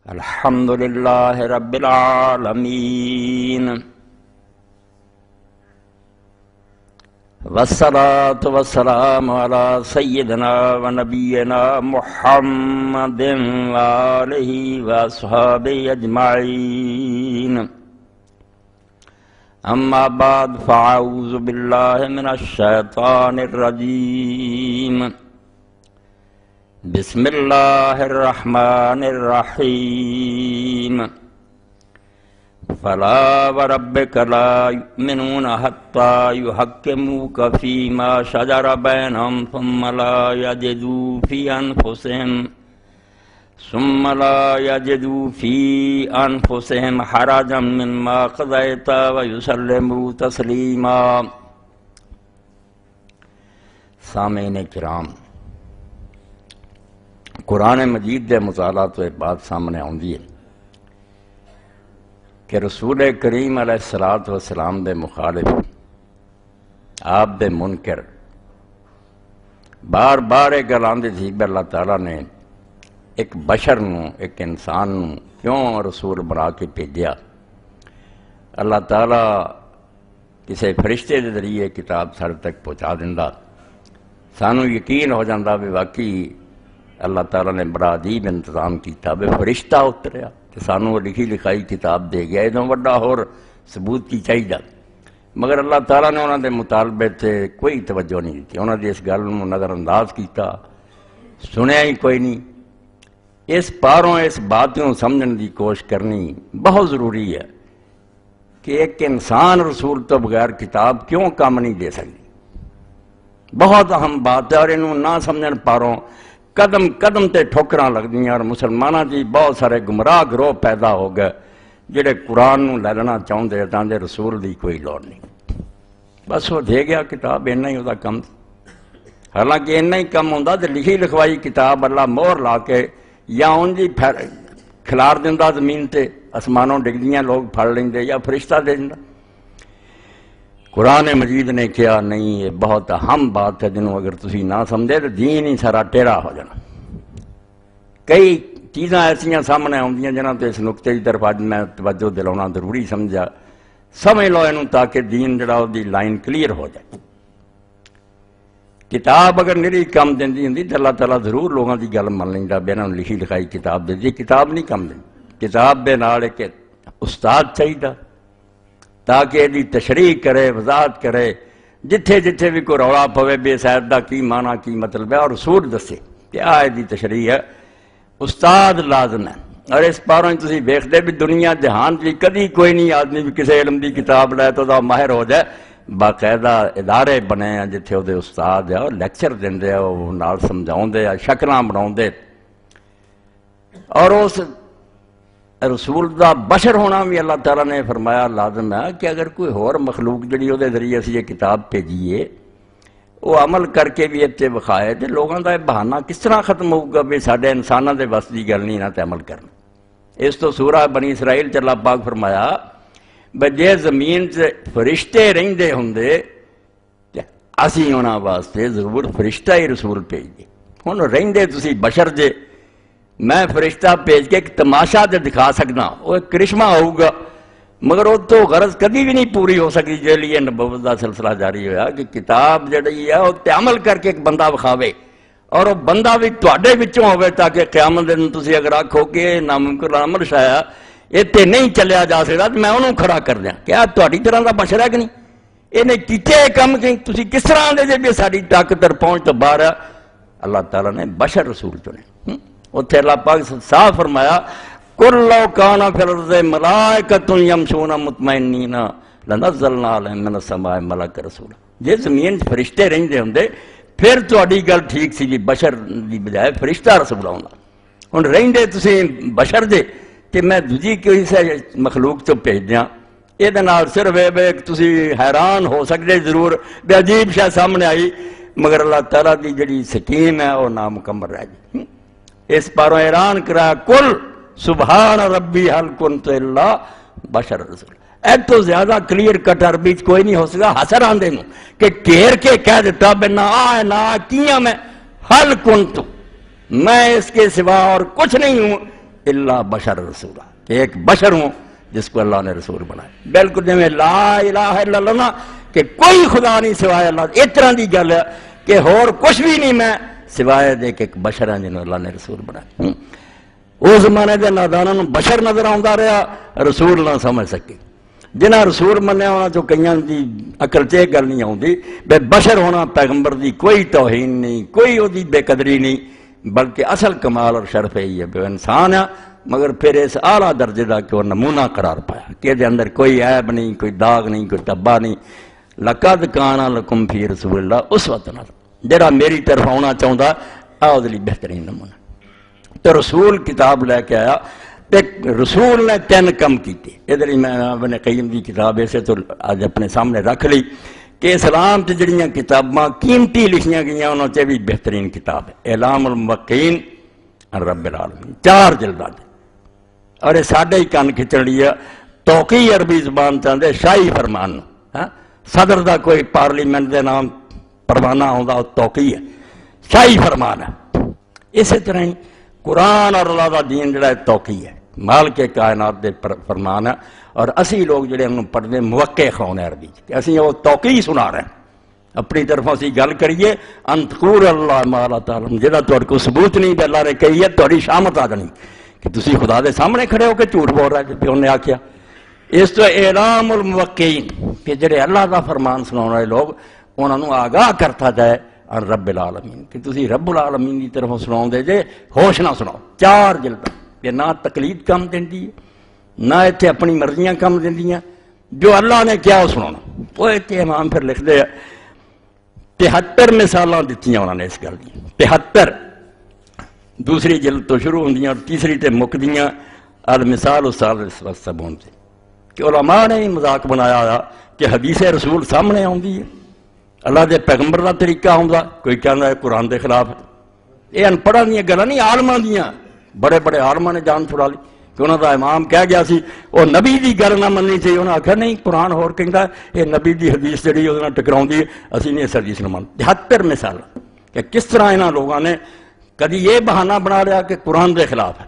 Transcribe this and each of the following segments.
الحمدللہ رب العالمین والصلاة والسلام علی سیدنا و نبینا محمد وآلہ واصحابہ اجمعین اما بعد فاعوذ باللہ من الشیطان الرجیم بسم اللہ الرحمن الرحیم فلا وربک لا یؤمنون حتی یحکموک فیما شجر بینہم ثم لا یجدوا فی انفسہم حرجا مما قضیت ویسلموا تسلیما۔ سامعین کرام، قرآن مجید دے مطالعہ تو ایک بات سامنے آندی ہے کہ رسول کریم علیہ السلام دے مخالف، آپ دے منکر بار بار ایک گل آندی تھی کہ اللہ تعالیٰ نے ایک بشر نو، ایک انسان نو کیوں رسول بنا کے بھیجیا؟ اللہ تعالیٰ کسی فرشتے دے ذریعے کتاب سارے تک پہنچا دیندا، سانو یقین ہو جاندہ بھی واقعی اللہ تعالیٰ نے بڑا عجیب انتظام کیتا، بے فرشتہ اتریا کہ سانو لکھی لکھائی کتاب دے گیا، ادھوں وڈا اور ثبوت کی چاہیے، مگر اللہ تعالیٰ نے انہوں نے مطالبے تے کوئی توجہ نہیں دیتی، انہوں نے اس گل کو نظر انداز کیتا، سنیا ہی کوئی نہیں۔ اس پاروں اس باتوں سمجھنے دی کوشش کرنی بہت ضروری ہے کہ ایک انسان رسول تو بغیر کتاب کیوں کام نہیں دے سکتی، بہت اہم بات ہے، اور انہوں نہ سمجھن پاروں قدم قدم تے ٹھوکراں لگ دیاں، اور مسلمانوں دی بہت سارے گمراہ گروہ پیدا ہو گئے جڑے قرآن نو لے لینا چاہتے تاندے رسول دی کوئی لوڑ نہیں، بس وہ دے گیا کتاب، اینا ہی وہ کم، حالانکہ اینا ہی کم ہوندا تے لکھی لکھوائی کتاب اللہ مہر لا کے یا ان جی کھلار دیندا زمین تے، آسمانوں ڈگدیاں لوگ پھڑ لیندے یا فرشتہ دے دیندا۔ قرآن مجید نے کیا نہیں، یہ بہت اہم بات ہے جنہوں اگر تسی نہ سمجھے تو دین ہی سارا ٹیڑا ہو جانا۔ کئی چیزاں ایسیاں سامنے آؤندیاں جنہاں تو اس نقطے کی طرف آج میں توجہ دلانا ضروری سمجھا، سمجھ لو انہوں تاکہ دین جڑا دی لائن کلیئر ہو جائے۔ کتاب اگر نری کم دیندی ہوندی تو اللہ تعالیٰ ضرور لوگوں دی گل من لیندا، بے انہوں لکھی لکھائی کتاب دے دی، کتاب نہیں کم دیندی، کتاب دے نال ایک استاد چاہیے تاکہ یہ تشریح کرے، وضاحت کرے، جتھے جتھے بھی کوئی رولا پوے بے سید دا کی معنی کی مطلب ہے اور اصول دسے کہ یہ تشریح ہے، استاد لازم ہے۔ اور اس پاروں تسی دیکھتے بھی دنیا جہان کی کدی کوئی نہیں آدمی بھی کسی علم دی کتاب لے تو دا ماہر ہو جائے، باقاعدہ ادارے بنے ہیں جتھے وہ استاد ہے، وہ لیکچر دیندے ہیں، وہ نال سمجھاؤندے ہیں، شکلاں بناؤندے، اور اس رسول دا بشر ہونا بھی اللہ تعالیٰ نے فرمایا لازم ہے کہ اگر کوئی اور مخلوق جڑی وہ ذریعے اسی یہ کتاب بھیجیے وہ عمل کر کے بھی اتنے بخائے تو لوگوں کا یہ بہانہ کس طرح ختم ہوگا بھی سارے انسانوں کے بس کی گل نہیں نہ تے عمل کرنا۔ اس تو سورہ بنی اسرائیل اللہ پاک فرمایا بھئی جے زمین سے فرشتے رہندے ہوندے اسی انہاں واسطے ضرور فرشتہ ہی رسول بھیج دے، ہن رہندے تسی بشر جے، میں فرشتہ بھیج کے ایک تماشا دے دکھا سکنا، وہ ایک کرشمہ ہوگا، مگر وہ تو غرض کبھی بھی نہیں پوری ہو سکتی جے لیے نبوت دا سلسلہ جاری ہویا کہ کتاب جڑی ہے وہ تے عمل کر کے ایک بندہ بخاوے، اور وہ بندہ بھی تواڈے وچوں ہوئے تاکہ قیامت دن تسی اگر آکھو کہ ناممکن عمل شایا اتنے نہیں چلیا جا سکتا تو میں انہوں کھڑا کر دیا، کیا تواڈی طرح دا بشر ہے کہ نہیں؟ انہیں کیتے کم کہ تسی کس طرح دے جے ساری طاقت اور پہنچ تو باہر ہے؟ اللہ تعالیٰ نے بشر رسول چنے، اتھے اللہ پاک صاف فرمایا قُلْ لَوْ كَانَ فِي الْأَرْضِ مَلَائِكَةٌ يَمْشُونَ مُطْمَئِنِّينَ لَنَزَّلْنَا عَلَيْهِم مِّنَ السَّمَاءِ مَلَكًا رَسُولًا۔ جے زمین فرشتے رہندے ہوندے پھر تہاڈی گل ٹھیک سی جی، بشر دی بجائے فرشتہ رسول آوندا، ہن رہندے تسی بشر دے کہ میں دوجی کسی مخلوق تو بھیج دیاں، یہ صرف تسی حیران ہو سکتے ضرور بے عجیب شاہ سامنے آئی، مگر اللہ تعالیٰ دی جڑی سکیم ہے وہ نامکمل رہ گئی۔ اس پاروں حیران کرا کل سبحان ربی حل کنت الا بشر رسول، ایک تو زیادہ کلیئر کٹ عربی کوئی نہیں ہو سکا، حسر آندے نو کہ گھیر کے کہہ دیتا بے نہ کیا میں حل کنت، میں اس کے سوا اور کچھ نہیں ہوں الا بشر رسولا، کہ ایک بشر ہوں جس کو اللہ نے رسول بنایا. بالکل جی لا الہ الا اللہ نا کہ کوئی خدا نہیں سوائے اللہ، اس طرح کی گل ہے کہ ہور کچھ بھی نہیں میں سوائے دے کہ ایک بشر ہیں جنہوں اللہ نے رسول بنایا. اس زمانے کے نادانوں بشر نظر آتا رہا، رسول نہ سمجھ سکے. جنہیں رسول منیا ہونا تو کئی کی عقل چ گل نہیں آتی بے بشر ہونا پیغمبر دی کوئی توہین نہیں، کوئی وہ بے قدری نہیں، بلکہ اصل کمال اور شرف یہی ہے کہ وہ انسان ہے مگر پھر اس اعلیٰ درجے کا کہ وہ نمونہ قرار پایا کہ دے اندر کوئی عیب نہیں، کوئی داغ نہیں، کوئی ٹبا نہیں. لقد کان لکم فی رسول اللہ اسوۃ جڑا میری طرف آنا چاہتا آؤ دلی بہترین نمونہ. تو رسول کتاب لے کے آیا، رسول نے 3 کم کیتے. ادھر ہی میں ابن قیم کی کتاب ایسے تو آج اپنے سامنے رکھ لی کہ اسلام سے جڑیاں کتاباں قیمتی لکھیاں گئیاں انہوں سے بھی بہترین کتاب ہے اعلام الموقعین عن رب العالمین، 4 جلدات. اور یہ ساڈے ہی کن کھچڑ لیا توقی عربی زبان چاہتے شاہی فرمان. صدر دا کوئی پارلیمنٹ دے نام پروانہ آتا توقی ہے، شاہی فرمان ہے. اسی طرح ہی قرآن اور اللہ دا دین جڑا ہے توقی ہے، مالک کائنات دے فرمان ہے. اور اسی لوگ جڑے انہوں پڑھتے موقع خون عربی کہ اسی وہ توقی سنا رہے ہیں. اپنی طرف اسی گل کریے انتقور اللہ مالا تعالی جہاں تھوڑے کو ثبوت نہیں کہ اللہ نے کہی ہے تھوڑی شامت آ جانی کہ تسی خدا دے سامنے کھڑے ہو کے جھوٹ بول رہے کہ انہیں آخیا. اس تو اعلام الموقعین کہ جڑے اللہ دا فرمان سنا والے لوگ انہوں نے آگاہ کرتا جائے اور رب العالمین کہ تسی رب العالمین کی طرف سناؤ دے جے ہوش نہ سناؤ. 4 جلد کہ نہ تقلید کم دینی ہے نہ اتنے اپنی مرضیاں کم دینیاں، جو اللہ نے کیا وہ سنانا. وہ اتنے امام پھر لکھتے ہیں 73 مثالاں دیتی انہوں نے اس گل دی. 73 دوسری جلد تو شروع ہوندیاں اور تیسری تے مکدیاں المثال الثالث والسبعون سے کہ علماء نے ہی مذاق بنایا ہوا کہ حدیث رسول سامنے آتی ہے، اللہ دے پیغمبر کا طریقہ آتا، کوئی کہنا ہے قرآن دے خلاف ہے. یہ ان پڑھا دیا گلاں نہیں عالماں دیاں، بڑے بڑے عالماں نے جان چھڑا لی کہ انہوں دا امام کہہ گیا سی وہ نبی دی گل نہ مننی چاہیے. انہوں نے آخیا نہیں قرآن ہور کہندا ہے یہ نبی دی حدیث جڑی وہ ٹکراؤں ہے، اسی نہیں اس حدیث نہ مان. 73 مثال کہ کس طرح انہاں لوگوں نے کدی یہ بہانہ بنا لیا کہ قرآن دے خلاف ہے،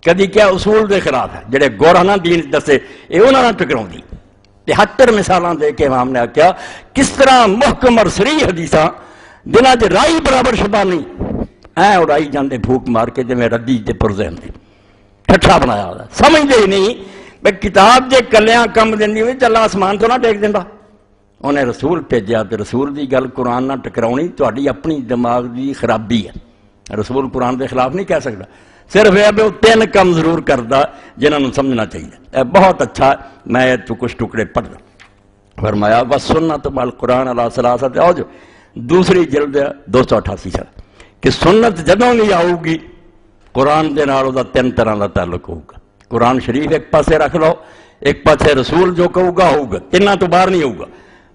کدی کیا اصول دے خلاف ہے جڑے گورانہ دین دسے یہ انہوں نے ٹکراؤں. 73 مثالاں دے کے امام نے آخیا کس طرح محکم اور صریح حدیثاں جنہاں دے رائی برابر شبہ نہیں اڑائی جاندے بھوک مار کے جویں ردی تے پرزین دے ٹھٹھا بنایا ہوتا. سمجھتے ہی نہیں بھائی کتاب جے کلیاں کم دینی ہوئی اللہ آسمان تو نہ ٹیک دینا. انہیں رسول بھیجا تو رسول دی گل قرآن نہ ٹکراؤنی تہاڈی اپنی دماغ دی خرابی ہے. رسول قرآن دے خلاف نہیں کہہ سکتا، صرف یہ بھی وہ 3 کم ضرور کرتا جنہوں نے سمجھنا چاہیے. بہت اچھا میں تو کچھ ٹکڑے پڑھتا. فرمایا بس سنت بال قرآن اللہ ثلاثت آؤ جو دوسری جلد 288 سال کہ سنت جدوں بھی آؤ گی قرآن دے نال دا 3 طرح کا تعلق ہوگا. قرآن شریف ایک پاسے رکھ لو، ایک پاسے رسول جو کہوگا ہوگا، تینوں تو باہر نہیں ہوگا.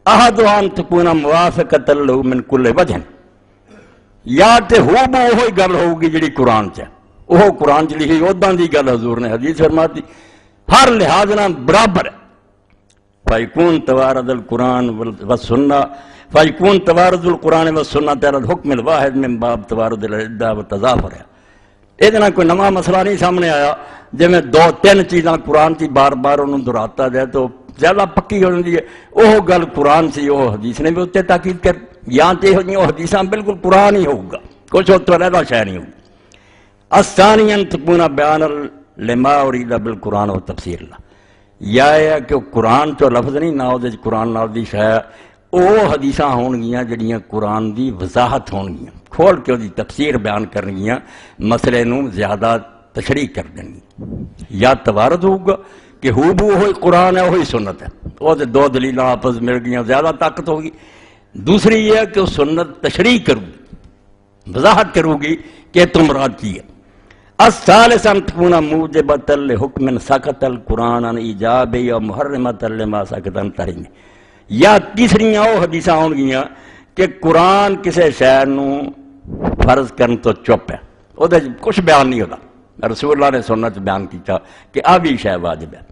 احدان تکون موافقۃ له من کل وجہ، یا تے ہو بو وہی گل ہوگی جڑی قرآن چ وہ قرآن چ لکھی ادا دی گل حضور نے حدیث فرماتی ہر لحاظ نہ برابر ہے. فیکون توارد القرآن والسنہ فیکون توارد القرآن والسنہ تیرا حکم الواحد من باب توارد العدہ والتضافر ہے. یہ کوئی نواں مسئلہ نہیں سامنے آیا. جی میں 2-3 چیزاں قرآن کی بار بار انہوں دہراتا جائے تو زیادہ پکی ہو جاتی ہے. وہ گل قرآن سی وہ حدیث نے بھی اتنے تاکید کر یا تو وہ حدیث بالکل قرآن ہی ہوگا، کچھ اتنا رہتا شہ نہیں ہوگا. الثانیاً تکون بیان لما ارید بالقرآن و تفسیر اللہ، یا ہے کہ قرآن تو لفظ نہیں نہ وہ قرآن نال دی شہ وہ حدیثاں ہون گیاں جڑیاں قرآن دی وضاحت ہون گیاں کھول کے وہ تفسیر بیان کرن گیاں مسئلے نو زیادہ تشریح کر دیں گی. یا توارد ہوگا کہ ہو بو وہی قرآن ہے وہی سنت ہے، وہ 2 دلیل آپس مل گیاں زیادہ طاقت ہوگی. دوسری یہ ہے کہ وہ سنت تشریح کرو گی، وضاحت کرو گی کہ تم مراد کی ہے. الثالث ان تكون موجبة لحکم سکت القرآن عن ایجاب یا محرمۃ لما سکت عن تحریم. یا تیسریاں وہ حدیثاں ہون گیاں کہ قرآن کسی شے نو فرض کرن تو چپ ہے، وہ کچھ بیان نہیں ہوتا. رسول اللہ نے سنت بیان کیتا کہ آ بھی شے واجب ہے،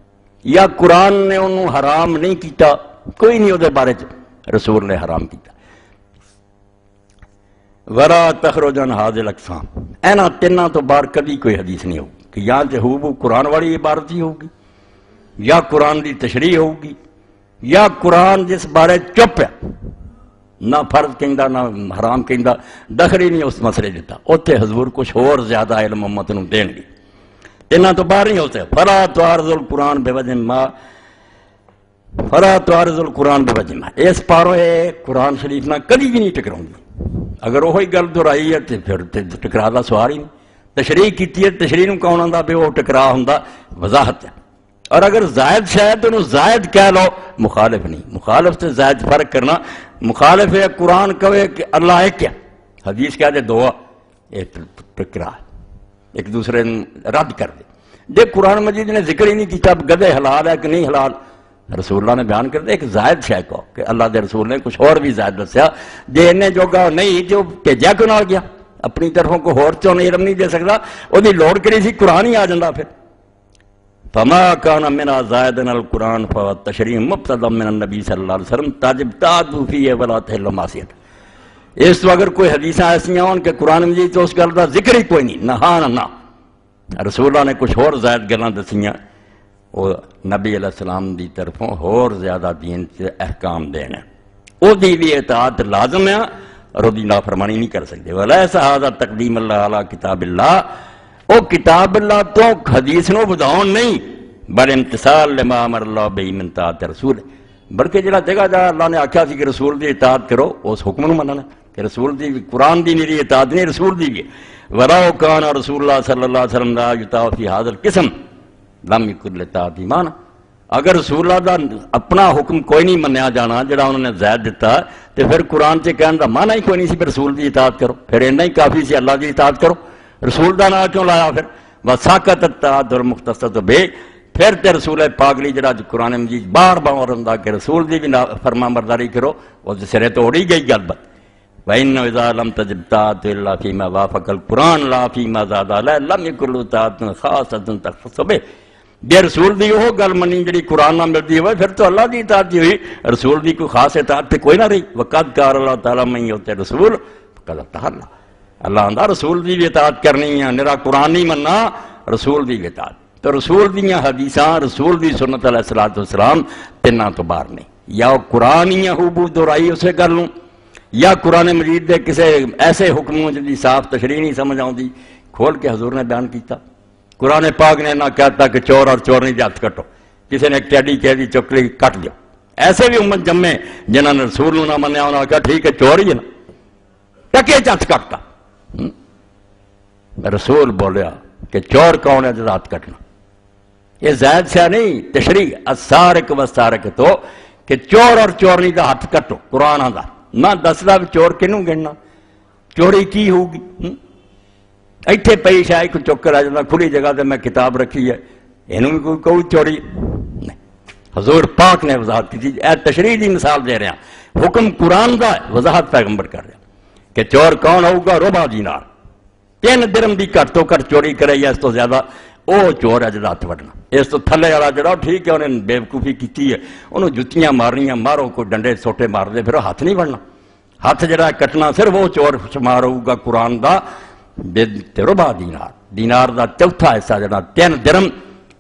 یا قرآن نے انہوں حرام نہیں کیتا کوئی نہیں وہ بارے رسول نے حرام کیتا. ورا تخرج عن هذه الاقسام اینا 3 تو باہر کبھی کوئی حدیث نہیں ہوگی. کہ یہاں تے ہو قرآن والی عبارت ہی ہوگی، یا قرآن دی تشریح ہوگی، یا قرآن جس بارے چپ ہے، نہ فرض کہندا نہ حرام کہندا، دخل ہی نہیں اس مسئلے دیتا، اتنے حضور کچھ اور زیادہ علم امت نو دین گے، انہاں تو باہر نہیں ہوتے۔ فلا تعارض القرآن بوجہ ما، فلا تعارض القرآن بوجہ ما، اس پاروں قرآن شریف نہ کدی بھی نہیں ٹکراؤں گی۔ اگر وہی گل دہرائی ہے تو پھر ٹکرا دا سوال ہی نہیں۔ تشریح کیتی ہے، تشریح نو کون آندا بھی وہ ٹکرا ہوندا وضاحت ہے، اور اگر زائد شاید انہوں زائد کہہ لو، مخالف نہیں، مخالف سے زائد فرق کرنا، مخالف ہے قرآن کہے کہ اللہ ایک ہے، حدیث کہہ دے دو، ایک ٹکرا ایک دوسرے رد کر دے۔ جے قرآن مجید نے ذکر ہی نہیں کیتا اب گدے حلال ہے کہ نہیں حلال، رسول اللہ نے بیان کر دیا ایک زائد شے کو کہ اللہ دے رسول نے کچھ اور بھی زائد دسیا، جے انہیں جو کہا نہیں جو بھیجا کیوں نہ گیا، اپنی طرفوں کو ہور چوں نہیں علم نہیں دے سکتا، وہ دی لوڑ کری سی قرآن ہی آ جاندہ پھر۔ فما کان منا زائدن القرآن فالتشریح مبتدا من النبی صلی اللہ علیہ وسلم تاجب تادو فیہ ولا تحل معصیت۔ اس تو اگر کوئی حدیثیں ایسی ہوں کہ قرآن مجید تو اس گل کا ذکر ہی کوئی نہیں، نہ ہاں نہ رسول اللہ نے کچھ اور زائد گلاں دسیاں، وہ نبی علیہ السلام دی طرفوں اور زیادہ دین سے احکام دینا، وہ دی بھی اطاعت لازم ہے اور وہ دی نافرمانی نہیں کر سکتے۔ وَلَيْسَ هَذَا تَقْدِيمُ اللَّهِ عَلَى کتاب اللہ، وہ کتاب اللہ تو حدیث نو بداؤن نہیں، بل امتثال لما امر اللہ بہ من طاعت رسول، بلکہ جڑا جگہ جا اللہ نے آکھیا سی کہ رسول دی اطاعت کرو اس حکم نو مننا کہ رسول دی قرآن دی میری اطاعت نہیں، رسول دی بھی۔ وَلَوْ كَانَ رسول اللہ صلی اللہ علیہ وسلم لا یطاع فی ھذا القسم لم یکن لطاعت ایمان، اگر رسول اللہ دا اپنا حکم کوئی نہیں منیا جانا جڑا انہوں نے زائد دیتا تو پھر قرآن سے کہنے دا معنی ہی کوئی نہیں سی پھر رسول دی اطاعت کرو، پھر اینا ہی کافی سی اللہ دی اطاعت کرو، رسول دا نام کیوں لایا پھر؟ وَسَاقَتَ الطَّاعَةُ الْمُخْتَصَّةُ بِهِ، پھر تے رسول پاک لی جڑا قرآن مجید بار بار ہوندا کہ رسول دی بھی فرما برداری کرو، وہ سرے تو اڑی گئی گل بات۔ وَإِنَّ إِذَا لَمْ تَجِبْ طَاعَةٌ إِلَّا فِي مَا وَافَقَ الْقُرْآنَ لَا فِي مَا زَادَ عَلَيْهِ لَمْ يَكُنْ لَهُ طَاعَةٌ خَاصَّةٌ تَخْتَصُّ بِهِ، جے رسول دی وہ گل منی جڑی قرآن نہ ملتی ہوئے پھر تو اللہ دی اطاعت ہوئی، رسول دی کوئی خاص اطاعت تے کوئی نہ رہی۔ وَقَدْ قَالَ اللَّهُ تَعَالَىٰ مَن يُطِعِ الرَّسُولَ فَقَدْ اطَاعَ اللَّهَ، اللہ آندا رسول دی بھی اطاعت کرنی ہے، میرا قرآن نہیں مننا، رسول دی بھی اطاعت۔ تو رسول دیاں حدیثاں، رسول دی سنت علیہ السلام تیناں تو باہر نہیں، یا قرآن ہی ہو دہرائی اسے کر لوں، یا قرآن مجید دے کسے ایسے حکموں جی صاف تشریح نہیں سمجھ آؤندی کھول کے حضور نے بیان کیتا۔ قرآن پاک نے نہ کہتا کہ چور اور چور نہیں ہاتھ کٹو، کسی نے ٹیڈی کہہ دی چکلی کٹ دیو، ایسے بھی امت جمے جنہوں نے رسول نہ منیا، انہوں نے کہا ٹھیک ہے چور ہی ہے نا، ٹکے ہاتھ کٹتا۔ رسول بولیا کہ چور کون ہے جس ہاتھ کٹنا، یہ زائد سے نہیں، تشریح السارق والسارق تو کہ چور اور چورنی دا ہاتھ کٹو، قرآن آندا نہ دسدا بھی چور کنوں گننا، چوری کی ہوگی، ایتھے پئی شاید کوئی چکر آ جاتا کھلی جگہ تے میں کتاب رکھی ہے، انہوں بھی کوئی چوری نہیں۔ حضور پاک نے وضاحت کی تھی، اے تشریح دی مثال دے رہے ہیں، حکم قرآن دا ہے، وضاحت پیغمبر کر رہے ہیں کہ چور کون ہوگا، ربع دینار، 3 درہم دی کٹ تو کٹ چوری کرے یا اس تو زیادہ، وہ چور ہے جڑا ہاتھ وڈنا۔ اس تو تھلے والا جڑا ٹھیک ہے انہیں بےوقوفی کی ہے، انہوں جتیاں مارنیاں، مارو کوئی ڈنڈے سوٹے مار دے، پھر ہاتھ نہیں وڑنا، ہاتھ جڑا کٹنا صرف وہ چور شمار ہوگا قرآن دا ربع دینار، دینار دا چوتھا حصہ جڑا 3 درہم،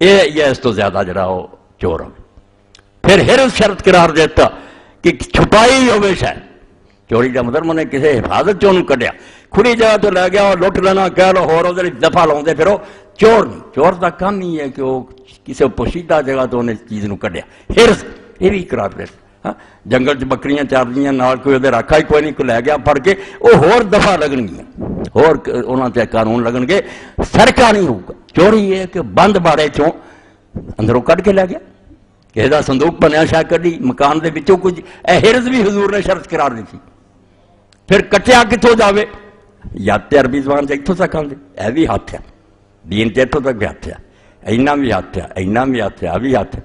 یہ اس تو زیادہ جڑا وہ چور ہو۔ پھر حرز شرط قرار دیتا کہ چھپائی ہوئے شاید، چوری کا مطلب انہیں کسی حفاظت چوں کڈیا، کھلی جگہ تو لے گیا اور لٹ لینا کہہ لو ہور ادھر دفعہ لاؤندے پھر وہ چور نہیں، چور کا کام ہی ہے کہ وہ کسی پوشیدہ جگہ تو انہیں چیز نو کڈیا، حرز یہ بھی قرار دیتا۔ جنگل چ بکریاں چار دیاں نال کوئی ادھر رکھا ہی کوئی نہیں، کوئی لے گیا پڑ کے، وہ ہور دفعہ لگن گیا، ہور انہاں تے قانون لگن گے، سرکا نہیں ہوگا۔ چوری یہ کہ بند باڑے چوں اندروں کڈ کے لے گیا، کسی دا صندوق بنیا شاید کڈی مکان دے وچوں کچھ، اے حرز بھی حضور نے شرط قرار دی تھی۔ پھر کٹیا کتوں جاوے، یا تے عربی زبان سے اتوں تک آندے، اے بھی ہاتھ ہے، دین تے اتوں تک بھی ہاتھ ہے، اینا بھی ہاتھ ہے، اینا بھی ہاتھ ہے، آ بھی ہاتھ ہے،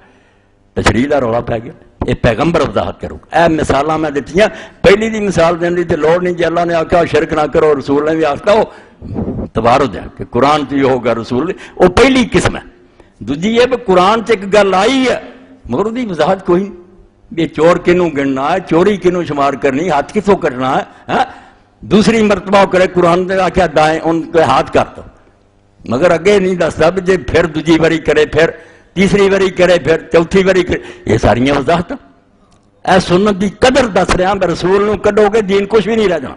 تشریح دا رولا پی گیا۔ یہ پیغمبر وضاحت کرو، اے مثالاں میں دیتی ہیں، پہلی دی مثال دین دی تے لوڑ نہیں، جی اللہ نے آکھا شرک نہ کرو، رسول نے بھی آکھا وہ تبارد ہے کہ قرآن چ ہوگا رسول، وہ پہلی قسم ہے۔ دوجی یہ بھی قرآن چ ایک گل آئی ہے مگر دی وضاحت کوئی نہیں، یہ چور کنوں گننا ہے، چوری کنوں شمار کرنی، ہاتھ کتوں کٹنا ہے۔ دوسری مرتبہ کرے قرآن نے آکھا دائیں ان کے ہاتھ کر دو، مگر اگے نہیں دستا بھی جی پھر دوجی باری کرے پھر تیسری باری کرے پھر چوتھی باری کرے، یہ ساریاں وضاحت اے سنت دی قدر دس رہا میں رسول نو کڈو گے دین کچھ بھی نہیں رہ جانا۔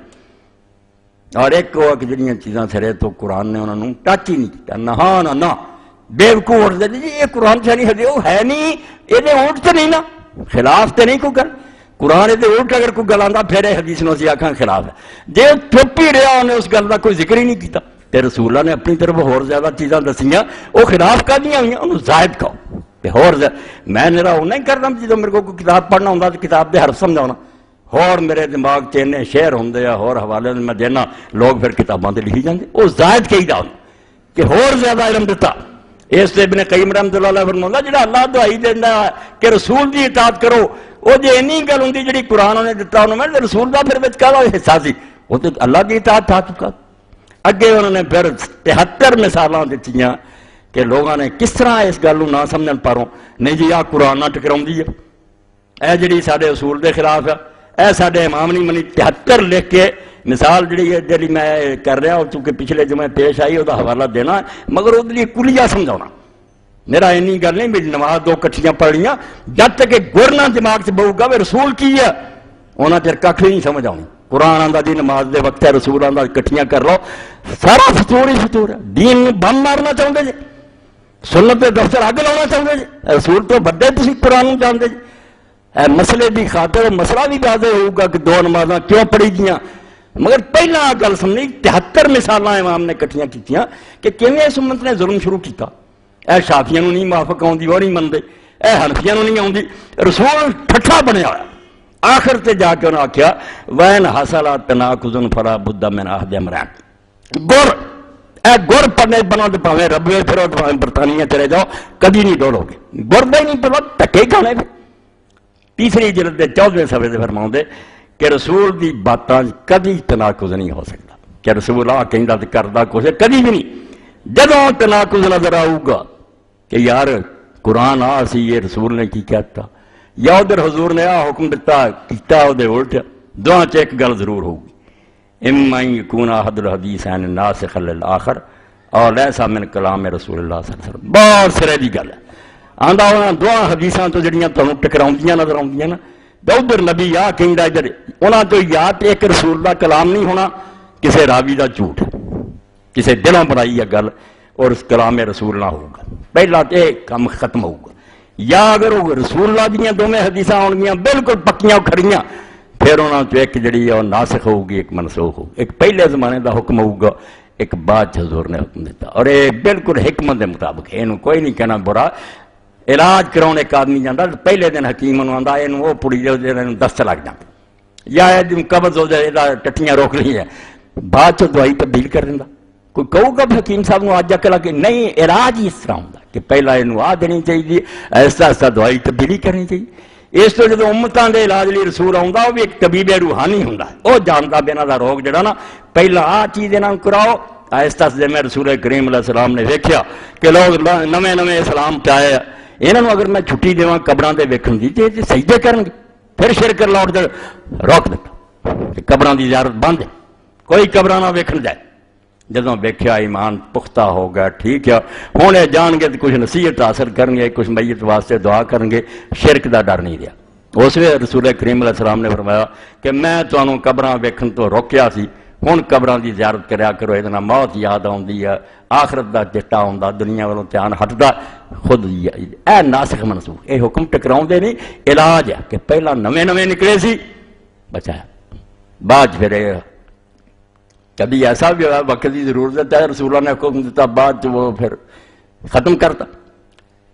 اور ایک وہ کہ جڑیاں چیزاں سرے تو قرآن نے انہوں نے ٹچ ہی نہیں کیا، نہ بیوقوف اٹھ دے جی یہ قرآن سے نہیں ہدے وہ ہے نہیں، یہ اونٹ تو نہیں نا، خلاف تو نہیں کوئی گل، قرآن یہ اونٹ اگر کوئی گل آتا پھر حدیث نو اسی آکھاں خلاف ہے، جی چپ ہی رہا انہیں اس گل کا کوئی ذکر ہی نہیں کیتا تے رسول اللہ نے اپنی طرف اور زیادہ چیزاں دسیاں، وہ خلاف کردیاں ہوئی انہوں زائد کہو تے اور میں میرا وہ نہیں کرنا جدو میرے کو کوئی کتاب پڑھنا ہوں تو کتاب دے حرف سمجھانا، اور میرے دماغ چ شعر ہوں اور حوالے میں دینا، لوگ پھر کتاباں تے لکھی جاندے، وہ زائد کہی دا کہ اور زیادہ علم دیتا۔ اس تے ابن قیم رحمۃ اللہ علیہ فرماؤندا جڑا اللہ دعائی دیندا کہ رسول دی اطاعت کرو، وہ جے اینی گل ہوندی جڑی قرآن نے دتا انہوں نے رسول دا پھر وچ کہدا حصہ سی، وہ تے اللہ دی اطاعت تھا چکا۔ اگے انہوں نے پھر 73 مثالاں دتیاں کہ لوگوں نے کس طرح اس گل نو نہ سمجھن پاروں، نہیں جی آ قرآن نہ ٹکراؤندی ہے، اے جڑی ساڈے اصول دے خلاف ہے، اے ساڈے امام نہیں منی، 73 لکھ کے مثال جڑی ہے جڑی میں کر رہا ہوں چونکہ پچھلے جمعے پیش آئی وہ حوالہ دینا، مگر وہ لیے کلیہ سمجھانا، میرا اینی گل نہیں میری نماز دو کٹھیاں پڑھ لیاں، جب تک کہ گرنا دماغ سے بہو گا رسول کی ہے انہاں چر کھ نہیں سمجھ آنی۔ قرآن آندا دی نماز دے وقت ہے، رسول آندا کٹھیاں کر لو، سارا فطور ہی فطور ہے، دین بم مارنا چاہتے جی، سنت دے دفتر اگ لاؤنا چاہتے جی، رسول تو بڑے تسی قرآن جانتے جی، اے مسئلے دی خاطر مسئلہ بھی واضح ہوگا کہ دو نمازاں کیوں پڑھی گیاں، مگر پہلا گل سمجھی 73 مثالاں امام نے کٹھیاں کیتیاں کہ کیویں اس امت نے ظلم شروع کیتا، اے شافیاں نو نہیں موافق آؤندی وہ نہیں منتے، اے حنفیاں نو نہیں آؤندی، رسول ٹھٹھا بنیا ہوا، آخر تے جا کے انہوں نے آکھیا وَإِنْ حَصَلَ تَنَاقُضٌ فَلَا بُدَّ مِنْ أَحَدٍ أَمْرَيْنِ، گر اے گر پڑھنے بنا تو پاویں ربوے پھرو تو پاویں برطانیہ چلے جاؤ کبھی نہیں ڈولو گے، گر دے نہیں پڑھو ٹکے کھانے پہ۔ تیسری جلد دے 14ویں صفحے دے فرماؤندے کہ رسول دی باتاں کبھی تناقض نہیں ہو سکتا، کہ رسول آ کہندا تے کردا کچھ کبھی بھی نہیں، جدوں تناقض نظر آؤ گا کہ یار قرآن آ سی یہ رسول نے کی کہتا یا ادھر حضور نے آ حکم دیتا کیتا ادھر الٹ، دونوں چ ایک گل ضرور ہوگی، اما یکون احد الحدیثین ناسخ للآخر اور لیسا من کلام رسول اللہ صلی اللہ علیہ وسلم، بہت سرے دی گل ہے، آندا انہاں دونوں حدیثاں تو جڑیاں تانوں ٹکراؤندیاں نظر آؤندیاں نا، تو ادھر نبی آ کہندا ادھر انہاں تو یا تے ایک رسول دا کلام نہیں ہونا، کسے راوی دا جھوٹ، کسے دلوں بنائی ہے گل اور اس کلام رسول نہ ہوگا، پہلا تے کام ختم ہوگا، یا اگر وہ رسول اللہ دیاں دونوں حدیثاں ہونگیاں بالکل پکیاں کھڑیاں پھر انہاں تو ایک جڑی ہے ناسخ ہوگی ایک منسوخ ہوگی، ایک پہلے زمانے دا حکم ہوگا ایک بعد حضور نے حکم دیتا، اور یہ بالکل حکمت دے مطابق ہے، کوئی نہیں کہنا برا۔ علاج کراؤن ایک آدمی جانا پہلے دن حکیم انہوں آندا اینوں وہ پڑی جائے دست لگ جاتا، یا قبض ہو جائے ٹٹیاں روک لی ہے، بعد چ دوائی تبدیل کر دیندا، کوئی کہو گا حکیم صاحب نو آج کلا کہ نہیں علاج ہی اس طرح ہوندا کہ پہلا اینوں آ دینی چاہیے، ایسا ایسا دوائی تبدیلی کرنی چاہیے۔ اس تو جدو امتاں دے علاج لئی رسول آوندا وہ بھی ایک طبیب روحانی ہوندا، وہ جاندا بھی انہاں دا روگ جڑا نا پہلا آ چیز انہاں کراؤ، آہستہ آہستہ میں رسول کریم علیہ السلام نے ویکھیا کہ لوگ نویں نویں اسلام تے آئے، انہاں اگر میں چھٹی دیواں قبراں دے ویکھن دی تے سجدے کرن گے، پھر شرک لا اٹھ روک دتا، قبراں دی زیارت بند ہے، کوئی قبراں نہ ویکھن جائے۔ جدوں ویکھیا ایمان پختہ ہو گیا، ٹھیک ہے ہن یہ جان گے تو کچھ نصیحت حاصل کرن گے، کچھ میت واسطے دعا کرن گے، شرک دا ڈر نہیں رہا۔ اس ویلے رسول کریم علیہ السلام نے فرمایا کہ میں تانوں قبراں ویکھن تو روکیا سی، ہن قبراں دی زیارت کریا کرو، یہ موت یاد آؤندی ہے، آخرت دا چٹا ہوندا، دنیا والوں دھیان ہٹدا، خود اے ناسخ منسوخ، اے حکم ٹکراؤندے نہیں، علاج ہے کہ پہلا نویں نویں نکلے سی بچایا، بعد پھر کبھی ایسا بھی ہوا وقت کی ضرورت ہے رسول اللہ نے حکم دیتا بعد وہ پھر ختم کرتا۔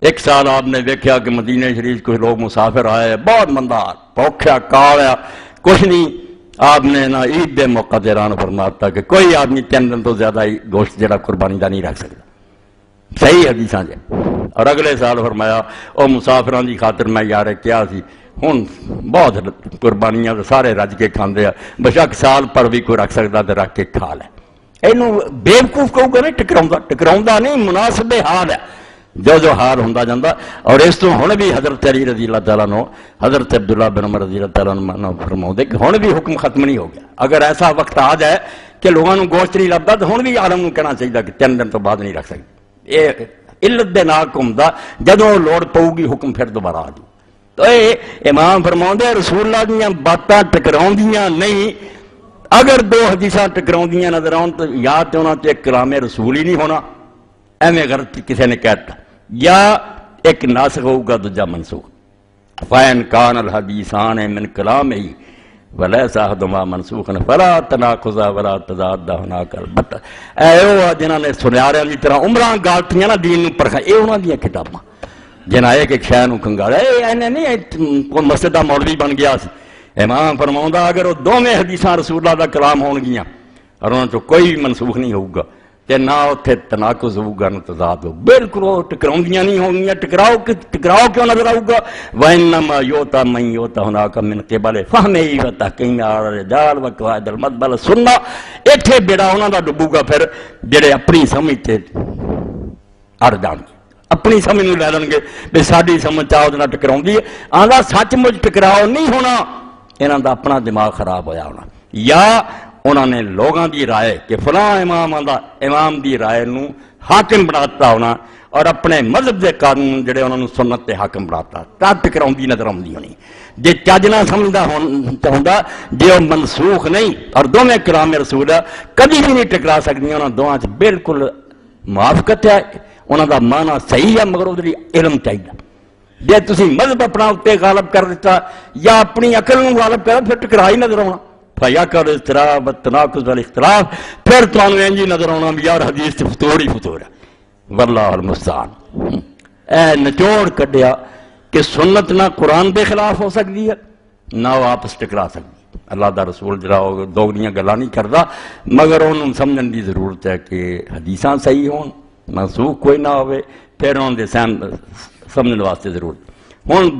ایک سال آپ نے دیکھا کہ مدینہ شریف کچھ لوگ مسافر آئے، بہت مندہ پوکھیا کاویا کچھ نہیں، آپ نے نہ عید دے موقع دے اعلان فرماتا کہ کوئی آدمی 3 دن تو زیادہ ہی گوشت جڑا قربانی دا نہیں رکھ سکتا، صحیح حدیثاں جے۔ اور اگلے سال فرمایا او مسافران دی خاطر میں یار کیا سی ہن بہت قربانیاں سارے رج کے کھاندے ہیں، بشک سال پر بھی کوئی رکھ سکتا تو رکھ کے کھا لے، اینوں بیوقوف کہو گا نہیں ٹکراؤندا نہیں، مناسب حال ہے، جو حال ہوتا جاتا. اور اس تو ہن بھی حضرت علی رضی اللہ تعالیٰ نو حضرت عبداللہ بن عمر رضی اللہ تعالیٰ عنہ فرماؤں کہ ہن بھی حکم ختم نہیں ہو گیا. اگر ایسا وقت آ جائے کہ لوگوں گوشت نہیں لبتا تو ہن بھی عالم کو کہنا چاہیے کہ 3 دن تو بعد نہیں رکھ سکتے. یہ علت دے نال گھومتا جدوں لوڑ پؤ گی حکم پھر دوبارہ آ جائے. تو یہ امام فرماؤں رسول اللہ دیاں باتاں ٹکراؤندیاں نہیں. اگر 2 حدیثاں ٹکراؤندیاں نظر آؤں تو یا تو انہاں تے کلام رسول ہی نہیں ہونا ایویں غلط کسی نے کہتا, یا ایک ناسخ ہوگا دوجا منسوخ. فَإِنْ كَانَ الْحَدِيثَانِ مِنْ كَلَامِهِ وَلَيْسَ أَحَدُهُمَا مَنْسُوخًا فَلَا تَنَاقُضَ وَلَا تَضَادَّ هُنَاكَ الْبَتَّ. اے جنہاں نے سنیاریاں دی طرح عمراں گالتیاں نا دین نوں پرکھا, اے انہاں دیاں کتاباں جنہاں ایک ایک شے نوں کنگالا. اینے نہیں کوئی مسجد دا مولوی بن گیا سی. امام فرماؤندا اگر وہ دوویں حدیثاں رسول اللہ دا کلام ہون گیاں اور انہاں چوں کوئی بھی منسوخ نہیں ہوگا تے نہ اتنے تناقض ہوگا نہ تضاد ہوگا. بالکل وہ ٹکراؤندیاں نہیں ہوں گی. ٹکراؤ کیوں نظر آؤ گا؟ وَإِنَّمَا يُؤْتَى مَن يُؤْتَى هُنَاكَ مِن قِبَلِ فَهْمِهِ وَتَحْكِيمِ عَلَى الرِّجَالِ وَقَوَاعِدِ الْمَطْبَلِ سُنَّة. اتنے بیڑا انہاں دا ڈبو گا پھر جڑے اپنی سمجھ تے اڑ جان گے, اپنی سمجھ نوں لے لیں گے بھی ساری سمجھ آؤ نہ ٹکراؤندی ہے. آندا سچ مچ ٹکراؤ نہیں ہونا, انہاں دا اپنا دماغ خراب ہویا ہونا. یا انہوں نے لوگوں کی رائے کہ فلاں امام آندا امام دی رائے نوں حاکم بناتا ہونا اور اپنے مذہب دے قانون جڑے انہوں نے سنت تے حاکم بناتا تا ٹکراؤندی نظر آؤندی ہونی. جے چج نہ سمجھدا ہوندا جے وہ منسوخ نہیں اور دوویں کلام رسول کبھی بھی نہیں ٹکرا سکدی. انہاں دوواں چ بالکل موافقت ہے, انہاں دا معنی صحیح ہے, مگر اودے علم چاہیے. جے تسی مذہب اپنا اتنے غالب کر دیتا یا اپنی عقل نوں غالب کر پھر ٹکرا ہی نظر آنا. فَيَقَعُ الْاضْطِرَابُ وَالتَّنَاقُضُ وَالِاخْتِلَافُ. پھر تانوں انج ہی نظر آنا بھی یار حدیث تے فطور ہی فطور ہے. واللہ المستعان. اے نچوڑ کڈیا کہ سنت نہ قرآن دے خلاف ہو سکتی ہے نہ وہ آپس ٹکرا سکتی. اللہ دا رسول جڑا دوگنیاں گلاں نہیں کردا, مگر انہوں سمجھن دی ضرورت ہے کہ حدیثاں صحیح ہون, منسوخ کوئی نہ ہوئے, پھر انہوں دے سمجھن واسطے ضرورت. ہن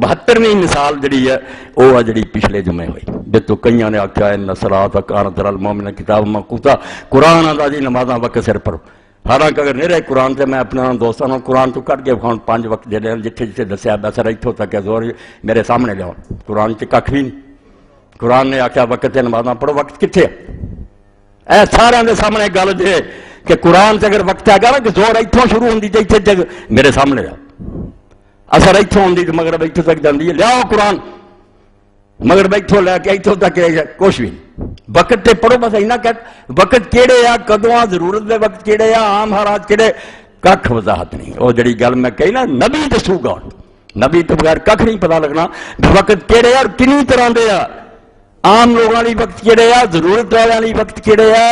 72ویں مثال جڑی ہے وہ جڑی پچھلے جمعے ہوئی جے تو کئیاں نے آکھیا ان الصلاۃ کانت علی المؤمنین کتاب موقوتا. قرآن آندا جی نمازاں وقت سر پڑھو. حالانکہ اگر نہیں رہے قرآن سے میں اپنے دوستوں کو قرآن تو کٹ کے کھاؤں 5 وقت جڑے جتھے جتھے دسیا بس اتوں تک زور میرے سامنے لیاؤ. قرآن چ کھ بھی نہیں. قرآن نے آخیا وقت نمازاں پڑھو, وقت کتنے اے سارے دے سامنے گل جے کہ قرآن سے اگر وقت ہے گا نا کہ زور اتوں شروع ہوتی جی اتنے جگ میرے سامنے لیاؤ. اثر اتوں ہوتی تو مگر اتوں تک جاتی ہے لیاؤ قرآن, مگر اتوں لے کے اتوں تک کچھ بھی نہیں. وقت تے پڑھو بس اینا کہ وقت کیڑے آ کدوں آ ضرورت دے وقت کیڑے آ عام حالات کیڑے کھ وضاحت نہیں. وہ جڑی گل میں کہی نا نبی دسو گا, نبی تو بغیر کھ نہیں پتا لگنا وقت کیڑے آ اور کنی طرح دے آ. عام لوگوں لی وقت کیڑے آ, ضرورت والوں لی وقت کیڑے آ,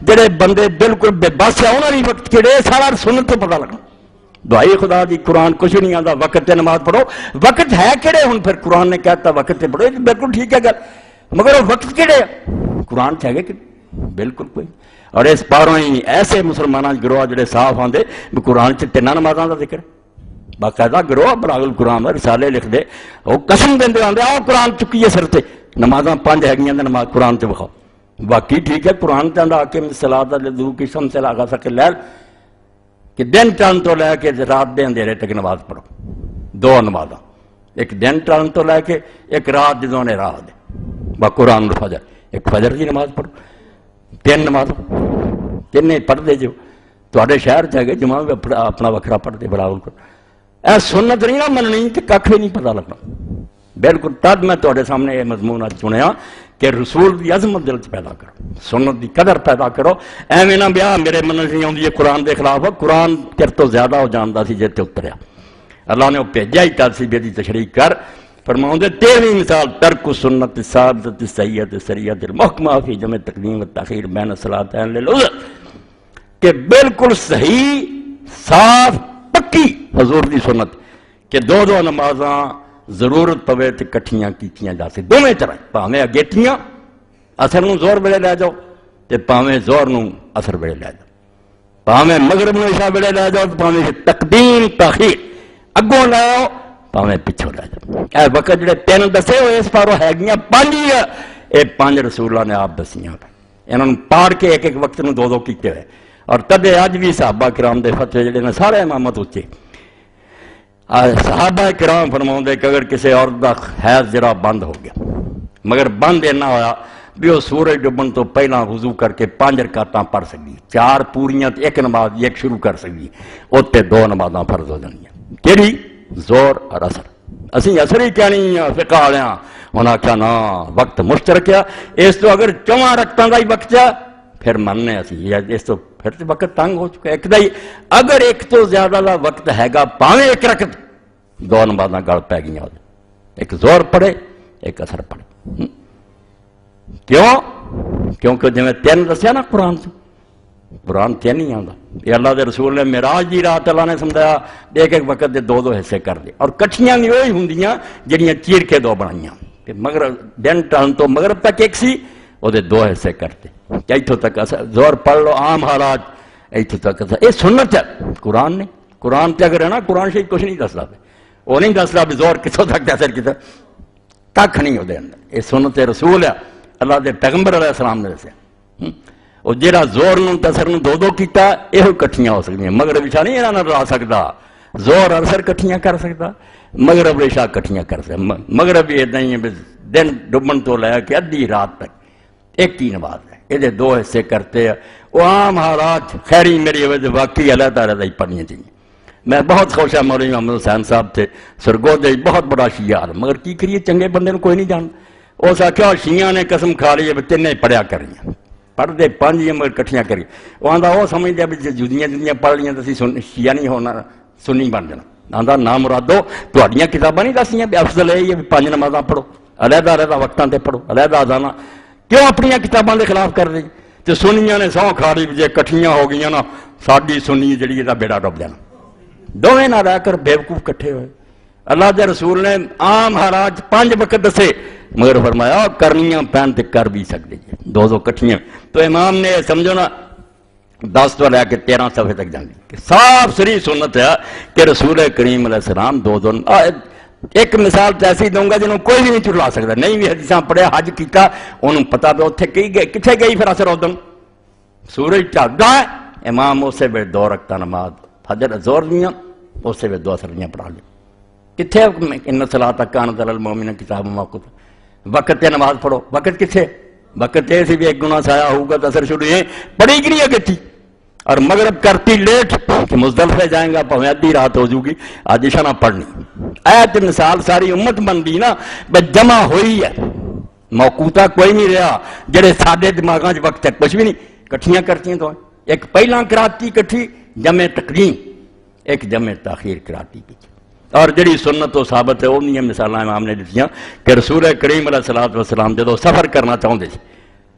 جڑے بندے بالکل بے بس آ انہاں لی وقت کیڑے, سارا سنت تو پتا لگنا. دعائی خدا دی قرآن کچھ نہیں آتا وقت تے نماز پڑھو. وقت ہے کیڑے ہن پھر قرآن نے کہتا وقت تے پڑھو, بالکل ٹھیک ہے گل, مگر وہ وقت کیڑے قرآن چ ہے کہ بالکل کوئی. اور اس پاروں ہی ایسے مسلمانوں گروہ جڑے صاف آتے قرآن چ 3 نمازاں دا ذکر باقاعدہ گروہ بلاغ القرآن رسالے لکھ دے وہ قسم دے آتے آؤ قرآن چکیے سر تے نمازاں 5 ہے نماز قرآن تے بخاؤ. باقی ٹھیک ہے قرآن چاہتا اقیم الصلاۃ لدلوک الشمس الی غسق اللیل کہ دن چاند تو لے کے رات دے اندھیرے تک نماز پڑھو. 2 نمازاں, ایک دن چاند تو لے کے ایک رات جدوں نے راہ دے با قرآن الفجر, ایک فجر کی نماز پڑھو. 3 نماز 3 پڑھ دے جو تے شہر چاہے جمعہ بھی اپنا وکھرا پڑھتے بڑا اے سنت نہیں نہ مننی تو کھ بھی نہیں پتا لگنا. بالکل تد میں تے سامنے یہ مضمون چنیا کہ رسول کی عظمت دل چ پیدا کرو, سنت کی قدر پیدا کرو. ایویں نہ بیاہ میرے من نہیں آتی ہے قرآن کے خلاف, قرآن تیرے تو زیادہ ہو جانتا سی جی تے اتریا. اللہ نے وہ بھیجا ہی تد سی بھی تشریح کر. فرماؤں دے 13ویں مثال ترک سنت ثابتۃ سیئۃ سریۃ المحکمہ فی جمع تقدیم والتاخیر بین الصلاتین للعذر, کہ بالکل صحیح صاف پکی حضور دی سنت کہ 2 نمازاں ضرورت پوے تے کٹھیاں کیتیاں جا سکیں دونوں طرح, پاویں اگیٹیاں اثر نوں زور ویلے لے جاؤ تے پاویں زور نوں اثر ویلے لے جاؤ, پاویں مغرب نوں عشاء ویلے لے جاؤ پاویں تقدیم تاخیر اگوں لے آؤ پاویں پچھوں لے جاؤ. اے وقت جڑے 3 دسے ہوئے اس پاروں ہے گیاں 5 ہی ہے, یہ 5 رسول اللہ نے آپ دسیاں انہوں نے پاڑ کے ایک وقت نوں 2 کیتے ہوئے. اور تدے اج بھی صحابہ کرام دے فتوے جڑے نے سارے امامت اچے صحابہ کرام فرماؤندے کہ اگر کسی عورت دا حیض جرا بند ہو گیا مگر بند اینا ہویا بھی وہ سورج ڈبن تو پہلا وضو کر کے 5 رکعتاں پڑھ سکتی 4 پوریاں تے ایک نماز ایک شروع کر سکتی اوتے 2 نمازاں فرض ہو جانیاں کیڑی زور اور اثر اسی اثر ہی کیا نہیں فقہ والیاں انہاں کیا نا وقت مشترک ہے اس تو اگر 4 رکعتاں دا ہی وقت ہے پھر مننے اسی اس تو پھر تو وقت تنگ ہو چکا ہے ایک دا ہی اگر ایک تو زیادہ دا وقت ہے گا پاویں ایک رکعت 2 نمازاں گل پی گئیاں ایک زور پڑھے ایک اثر پڑھے کیوں کیونکہ جی میں 3 دسیا نا قرآن سے قرآن 3 نہیں آتا یہ اللہ دے رسول نے معراج دی رات اللہ نے سمجھایا ایک ایک وقت دے 2 حصے کر دے اور کٹھیاں بھی وہی ہوندیاں جڑیاں چیر کے 2 بنائیاں مغرب دن ٹان تو مغرب تک ایک سی وہ 2 حصے کرتے ایتھوں تک زور پڑھ لو عام حالات ایتھوں تک یہ سنت ہے قرآن نے قرآن تے اگر ہے نا قرآن شریف کچھ نہیں دسدا وہ نہیں دسدا بھی زور کتوں تک اثر کیتا کھ نہیں وہ اندر یہ سنت رسول ہے اللہ دے پیغمبر علیہ السلام نے دسیا اور جہاں زور تے اثر 2 کیتا یہ کٹھیاں ہو سکتی مغرب عشاء نہیں یہاں لا سکتا زور اور اثر کٹھیاں کر سکتا مغرب عشاء کٹھیاں کر سکتا مغرب بھی اتنا ہی ہے دن ڈبن تو لے کے ادھی رات تک ایک ہی نماز ہے یہ 2 حصے کرتے ہیں وہ عام حالات خیری میری وجہ واقعی علیحدہ علیحدہ ہی پڑھنی چاہیے میں بہت خوش ہوں مولوی محمد حسین صاحب تھے سرگودے بہت بڑا شیعہ مگر کی کریے چنگے بندے کو کوئی نہیں جانتا اس آخیا شیعہ نے قسم کھا لی ہے 3 پڑھیا کریے پڑھتے 5 مگر کٹھیاں کریے وہ آتا وہ سمجھتے بھی جدیاں پڑھ لیاں تو شیعہ نہیں ہونا سنی بن جانا آتا نہ مرادو تھوڑیاں کتاباں نہیں دسیاں بھی افضل یہ ہے بھی 5 نمازاں پڑھو علیحدہ علیحدہ وقتاں تے پڑھو علیحدہ اذاناں کیوں اپنی کتاباں دے خلاف کر دیں تو سنیاں نے سو کھا لی جی کٹھیاں ہو گئی نا ساری سنی جڑی یہ بیڑا ڈب جانا دونیں نہ رہ کر بیوقوف کٹھے ہوئے اللہ دے رسول نے عام حالات 5 وقت دسے مگر فرمایا کرنیاں پہن تے کر بھی سکتے 2 کٹھیاں تو امام نے سمجھو نا 10 تو لے کے 13 صفحے تک جاندی کہ صاف سری سنت ہے کہ رسول کریم علیہ السلام 2 ایک مثال تو ایسی دوں گا جنہوں کوئی بھی نہیں چلا سکتا نہیں بھی حدیثاں پڑھیا حج کیتا انہوں پتا پہ اتنے کتنے گئی پھر اثر ادم سورج چڑھتا ہے امام اسے ویلے 2 رکعتاں نماز فجر زور دیاں اسے ویلے 2 اثر دیاں پڑھا لی کتنے ان صلاۃ کانت علی المؤمنین کتاب موقوتا وقت تے نماز پڑھو وقت کتنے وقت یہ سی بھی ایک گنا سایہ ہوگا تو اثر شروع ہے پڑھی کہ نہیں کتنی اور مغرب کرتی لیٹ کہ مزدلفے جائیں گا پہنچ ادھی رات ہو جوگی آج عشاء نہ پڑھنی ایت مثال ساری امت بندی نا بس جمع ہوئی ہے موقوتا کوئی نہیں رہا جڑے ساڈے دماغاں وقت ہے کچھ بھی نہیں کٹھیاں کرتی تو ایک پہلا کراتی کٹھی جمع تقدیم ایک جمع تاخیر کراتی پیچھے اور جڑی سنت و ثابت ہے انہی مثالاں امام نے دتیاں کہ رسول کریم علیہ الصلوۃ والسلام جدو سفر کرنا چاہتے تھے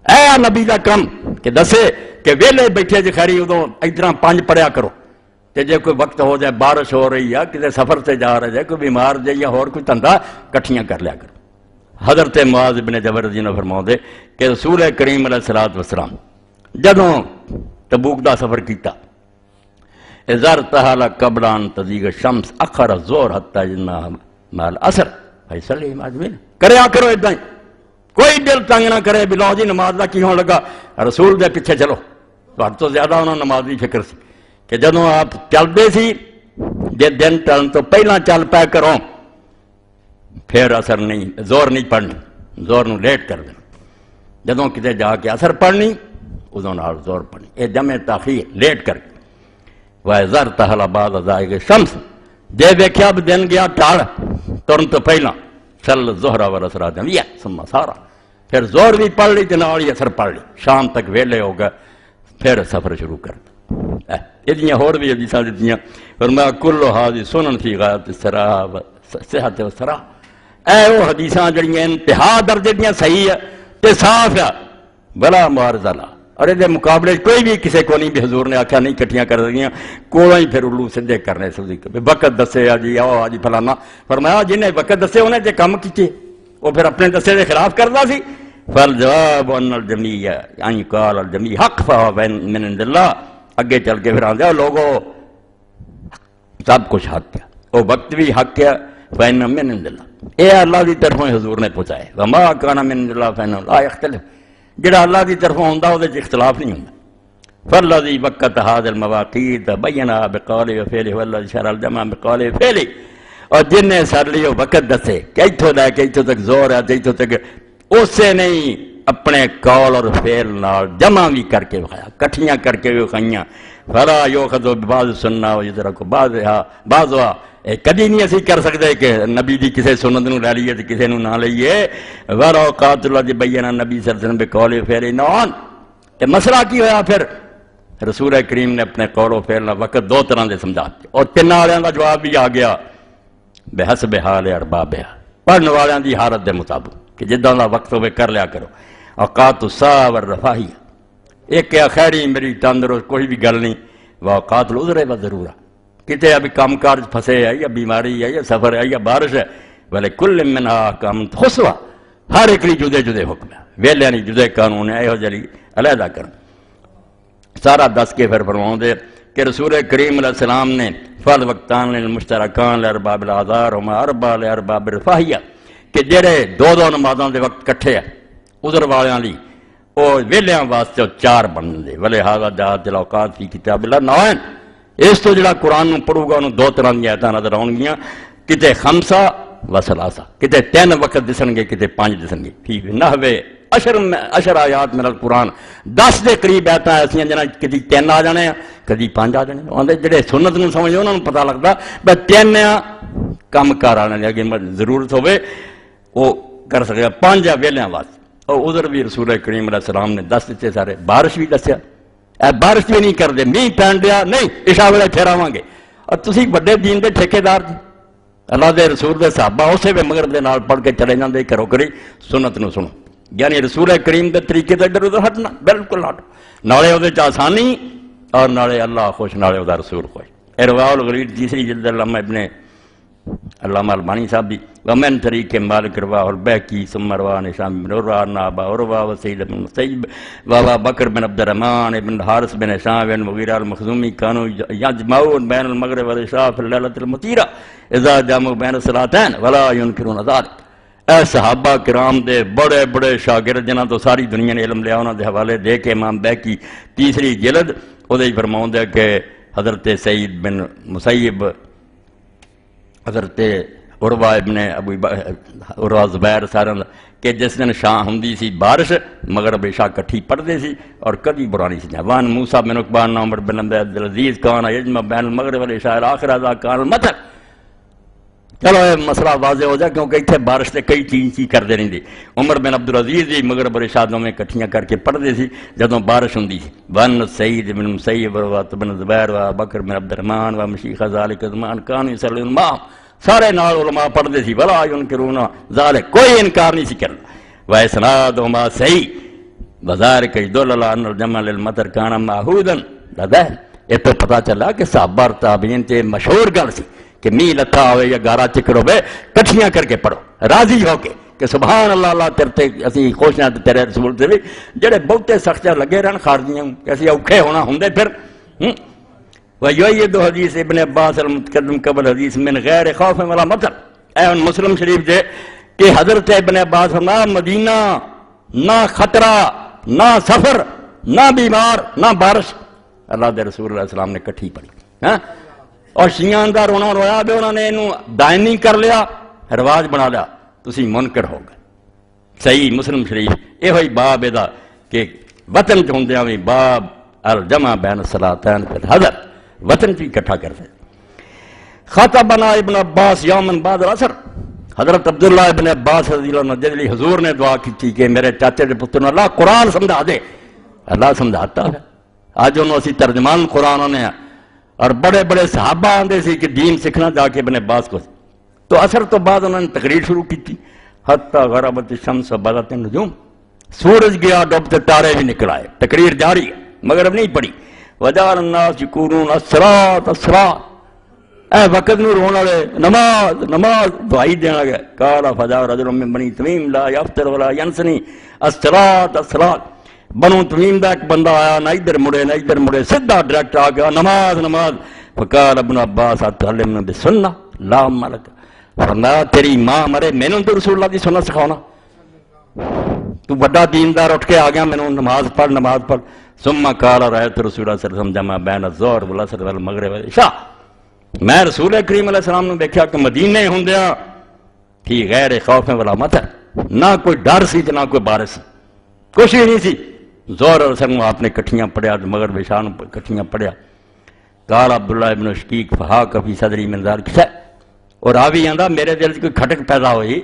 اے نبی دا کم کہ دسے کہ ویلے بیٹھے جی خیری ادو ادھر 5 پڑھیا کرو کہ جے کوئی وقت ہو جائے بارش ہو رہی ہے کسی سفر سے جا رہے جائے کوئی بیمار جائے یا اور کوئی دھندا کٹھیاں کر لیا کرو حضرت معاذ بن جبل رضی اللہ عنہ فرماؤندے کہ رسول کریم علیہ الصلوۃ والسلام جدوں تبوک دا سفر کیتا اذر تحال قبل ان تزیغ الشمس اخر الظہر حتی جنا مال اثر فیصل ماجمین کریا کرو اداں ہی کوئی دل تنگ نہ کرے بھی لو جی نماز کا کی ہون لگا رسول دے پیچھے چلو تو زیادہ انہوں نماز کی فکر سی کہ جدوں آپ چلتے سی جے دن ٹلن تو پہلا چل پا کرو پھر اثر نہیں زور نہیں پڑھنی زور نو لیٹ کر دینا جدوں کتے جا کے اثر پڑھنی ادوں نال زور پڑھنی یہ جمع تاخیر لیٹ کر کے وَإِذَا ارْتَحَلَ بَعْدَ ذَلِكَ الشَّمْسُ جے ویکھیا بھی دن گیا ٹال ترن تو پہلا صلی الظہر والعصر جميعا ثم سارا پھر زور بھی پڑھ لی تے نال ہی اثر پڑھ لی شام تک ویلے ہو گئے پھر سفر شروع کر دیا ادیاں ہور بھی حدیثاں دتیاں فرمایا کل ھذی سنن فی غایت الصراح صحت والصراح اے وہ حدیثاں جڑیاں انتہا درجے دیاں صحیح ہے تے صاف ہے بلا معارضہ لا اور یہ مقابلے کوئی بھی کسی کو نہیں بھی حضور نے آخیا نہیں کٹھیاں کر دیا کوڑا ہی پھر الو سدھے کرنے وقت دسے جی آؤ آج فلانا فرمایا جنہیں وقت دسے انہیں جے کم کیتے وہ پھر اپنے دسے دے خلاف کرتا سی فالجواب ان الجمیع ان قال الجمیع حق فہو من عند اللہ اگے چل کے پھر آدھا لوگو سب کچھ حق ہے وہ وقت بھی حق ہے فإن من عند اللہ اے اللہ دی طرفوں حضور نے پہنچائے وما کان من عند اللہ فإن لا یختلف جڑا اللہ دی طرفوں ہوندا او دے اختلاف نہیں ہوندا فالذی وقت هذا المواقیت بینا بقول و فعل والذی شرع الجمع بقول و فعل، اور جن نے سر لیو وقت دسے کہ اتھوں لے کے اتھوں تک زور ہے اتھوں تک، اسے نہیں اپنے قول اور فعل نال جمع بھی کر کے بخایا، کٹھیاں کر کے بخائیاں، فلا یوخذ ببعض سنہ ویترک بعضها، کدی نہیں اسی کر سکتے کہ نبی دی کسے سنت نو لے لیے تے کسے نو نہ لئیے، وَرَوْقَاتُ الَّذِي بَيَّنَ النَّبِي صلی اللہ علیہ وسلم بِقَوْلِ وَفِعْلِ نَوْعًا، تے مسئلہ کی ہویا پھر رسول کریم نے اپنے قول و فعل وقت دو طرح دے سمجھا دیا، اور تین والوں کا جواب بھی آ گیا بحسب حال اربابها، پڑھنے والوں دی حالت دے مطابق کہ جداں دا وقت ہوئے کر لیا کرو، اوقات الساعہ والرفاہیہ، ایک کہ خیری میری تندرست کوئی بھی گل نہیں، واوقات العذر والضرورہ، کتے ابھی کام کار پھنسے ہے یا بیماری ہے یا سفر ہے یا بارش ہے، وَلِكُلٍّ مِّنْهَا أَحْكَامٌ خُصْوَةٌ، ہر ایک لی جدے جدے حکم ہے، ویلے نہیں جدے قانون ہے، یہ جلی علیحدہ کرنا سارا دس کے پھر فرماؤں دے کہ رسول کریم علیہ السلام نے فرد وقتان للمشترکان لارباب العذار وما اربا لارباب الرفاہیہ، کہ جڑے دو نمازوں دے وقت کٹھے ہیں عذر والیاں لی وہ ویلیاں واسطے چار بن دے، ولہذا جاءت الاوقات فی کتاب اللہ نوعین، اس تو جڑا قرآن نو پڑھو گا انہوں دو طرح دی آیتاں نظر آؤں گیاں، کتے خمسہ و ثلاثہ، کتے تین وقت دسن گے کتے پانچ دسن گے، فی نحوے عشر آیات من القرآن، 10 دے قریب آیتاں ایسیاں جنہاں کدی تین آ جانے ہیں کدی پانچ آ جانے ہیں، آندے جڑے سنت نو سمجھے انہوں نے پتہ لگتا بس تین کم کار آنے لگے ضرورت ہوئے وہ کر سکے، پانچ ویلیاں واسطے، اور عذر بھی رسول کریم علیہ السلام نے 10 دیتے سارے، بارش بھی دسیا، بارش بھی نہیں کر دے، میہ پین دیا نہیں عشاء ویلے پھیراواں گے، اور تسی بڑے دین دے ٹھیکیدار جی، اللہ دے رسول دے صحابہ اسے وے مغرب دے نال پڑھ کے چلے جاندے کرو کری سنت نو سنو، یعنی رسول کریم دے طریقے تے ادھر ادھر ہٹنا بالکل ہٹ، نالے او دے چ آسانی اور نالے اللہ خوش نالے او دا رسول خوش۔ ارواء الغلیل تیسری جلد علامہ البانی صاحب بھی، ومن طریق مالک رواہ البیکی ثم رواہ نشام بن عروہ نابا عروہ وسید بن مسیب وابا بکر بن عبد الرحمن بن حارث بن ہشام بن مغیرہ المخزومی کانوا یجمعون بین المغرب والعشاء فی اللیلۃ المطیرہ اذا جمعوا بین الصلاتین ولا ینکرون ذلک، اے صحابہ کرام دے بڑے بڑے شاگرد جنہاں تو ساری دنیا نے علم لیا، انہاں دے حوالے دے کے امام بیکی تیسری جلد او دے فرماؤں دے کہ حضرت سعید بن مسیب، حضرت عروہ ابن ابو عروہ زبیر سارا کہ جس دن شاہ ہوندی سی بارش مغرب عشاء کٹھی پڑھتے سی اور کدی برا نہیں سی جائے، وان موسیٰ بن عقبان عمر بن عبد العزیز کان یجمع بین المغرب والعشاء الاخر اذا کان المطر۔ چلو یہ مسئلہ واضح ہو جائے کیونکہ اتنے بارش سے کئی چیز کرتے رہتے، عمر بن عبد العزیز بھی مغرب اور عشاء میں کٹھیاں کر کے پڑھتے سی جدوں بارش ہوندی سی، ون سعید بن مسیب و بن زبیر و بکر بن عبد الرحمن و مشیخ ذالک زمان کانوا یصلون معهم، سارے نال علماء پڑھتے سی، ولا ینکرون ذالک، کوئی انکار نہیں سی کرنا، واسنادہما صحیح وذالک یدل علی ان الجمع للمطر کان معہودا لدیہم۔ یہ تو پتہ چلا کہ صحابہ اور تابعین تے مشہور گل سی کہ میہ لتھا ہوئے یا گارا چکر ہوئے کٹھیاں کر کے پڑھو راضی ہو کے کہ سبحان اللہ اللہ تیرتے اسی خوش ہیں تیرے رسول سے بھی، جڑے بہتے سخت لگے رہن خارجیاں کہ اسی اوکھے ہونا ہوندے پھر۔ وَيُؤَيِّدُ حدیث ابن عباس المتقدم قبل حدیث من غیر خوف ولا مطر، اے ان مسلم شریف دے کہ حضرت ابن عباس نہ مدینہ نہ خطرہ نہ سفر نہ بیمار نہ بارش، اللہ دے رسول علیہ السلام نے کٹھی پڑھی، اور شیعان دا رونا رویا بھی انہوں نے انہوں دائمی کر لیا، رواج بنا لیا، تسی منکر ہو گئے۔ صحیح مسلم شریف یہ ہوئی باب ادا کہ وطن چوندیاں بھی باب الجمع بین الصلاتین فی الحضر، وطن چی اکٹھا کرتے۔ خطبنا ابن عباس یومن بعد العصر، حضرت عبداللہ ابن عباس رضی اللہ عنہ جلی حضور نے دعا کی تھی کہ میرے چاچے کے پتر نے اللہ قرآن سمجھا دے، اللہ سمجھاتا ہے، آج انہوں اسی ترجمان قرآن نے، اور بڑے بڑے صحابہ آندے سی کہ دین سکھنا جا کے ابن عباس کو، تو اثر تو بعد انہوں نے تقریر شروع کی تھی، حتی غربت الشمس و بدت النجوم، سورج گیا ڈوبتے تارے بھی نکل آئے، تقریر جاری ہے مغرب نہیں پڑی، وجعل الناس یقولون الصلاۃ الصلاۃ، اے وقت نو رونا لے نماز نماز دعائی دینا گیا، قال فجاء رجل من بنی تمیم لا یفطر ولا ینسنی الصلاۃ الصلاۃ، بنو تمیم دا ایک بندہ آیا نہ ادھر مڑے نہ ادھر مڑے، سیدھا ڈائریکٹ آ گیا نماز نماز، فقال ابن عباس اتعلمنا بالسنہ لا ملک، فرمایا تیری ماں مرے میں نے تو رسول اللہ کی سنت سکھاؤنا، تو بڑا دیندار اٹھ کے آ گیا میں نے نماز پڑھ ثم قال رأيت رسول اللہ صلی اللہ علیہ وسلم جمع بین الظہر والعصر والمغرب والعشاء، میں رسول کریم علیہ السلام نے دیکھا کہ مدینے ہوندیا تھی غیر خوف ولا مطر، نہ کوئی ڈر سی نہ کوئی بارش سی، کچھ بھی نہیں سی، ظہر اور عصر آپ نے کٹھیاں پڑھیا، مغرب عشاء کٹھیاں پڑھیا۔ قال عبداللہ ابن شقیق فحاق فی صدری من ذلک شیء، اور راوی آندا میرے دل کوئی کھٹک پیدا ہوئی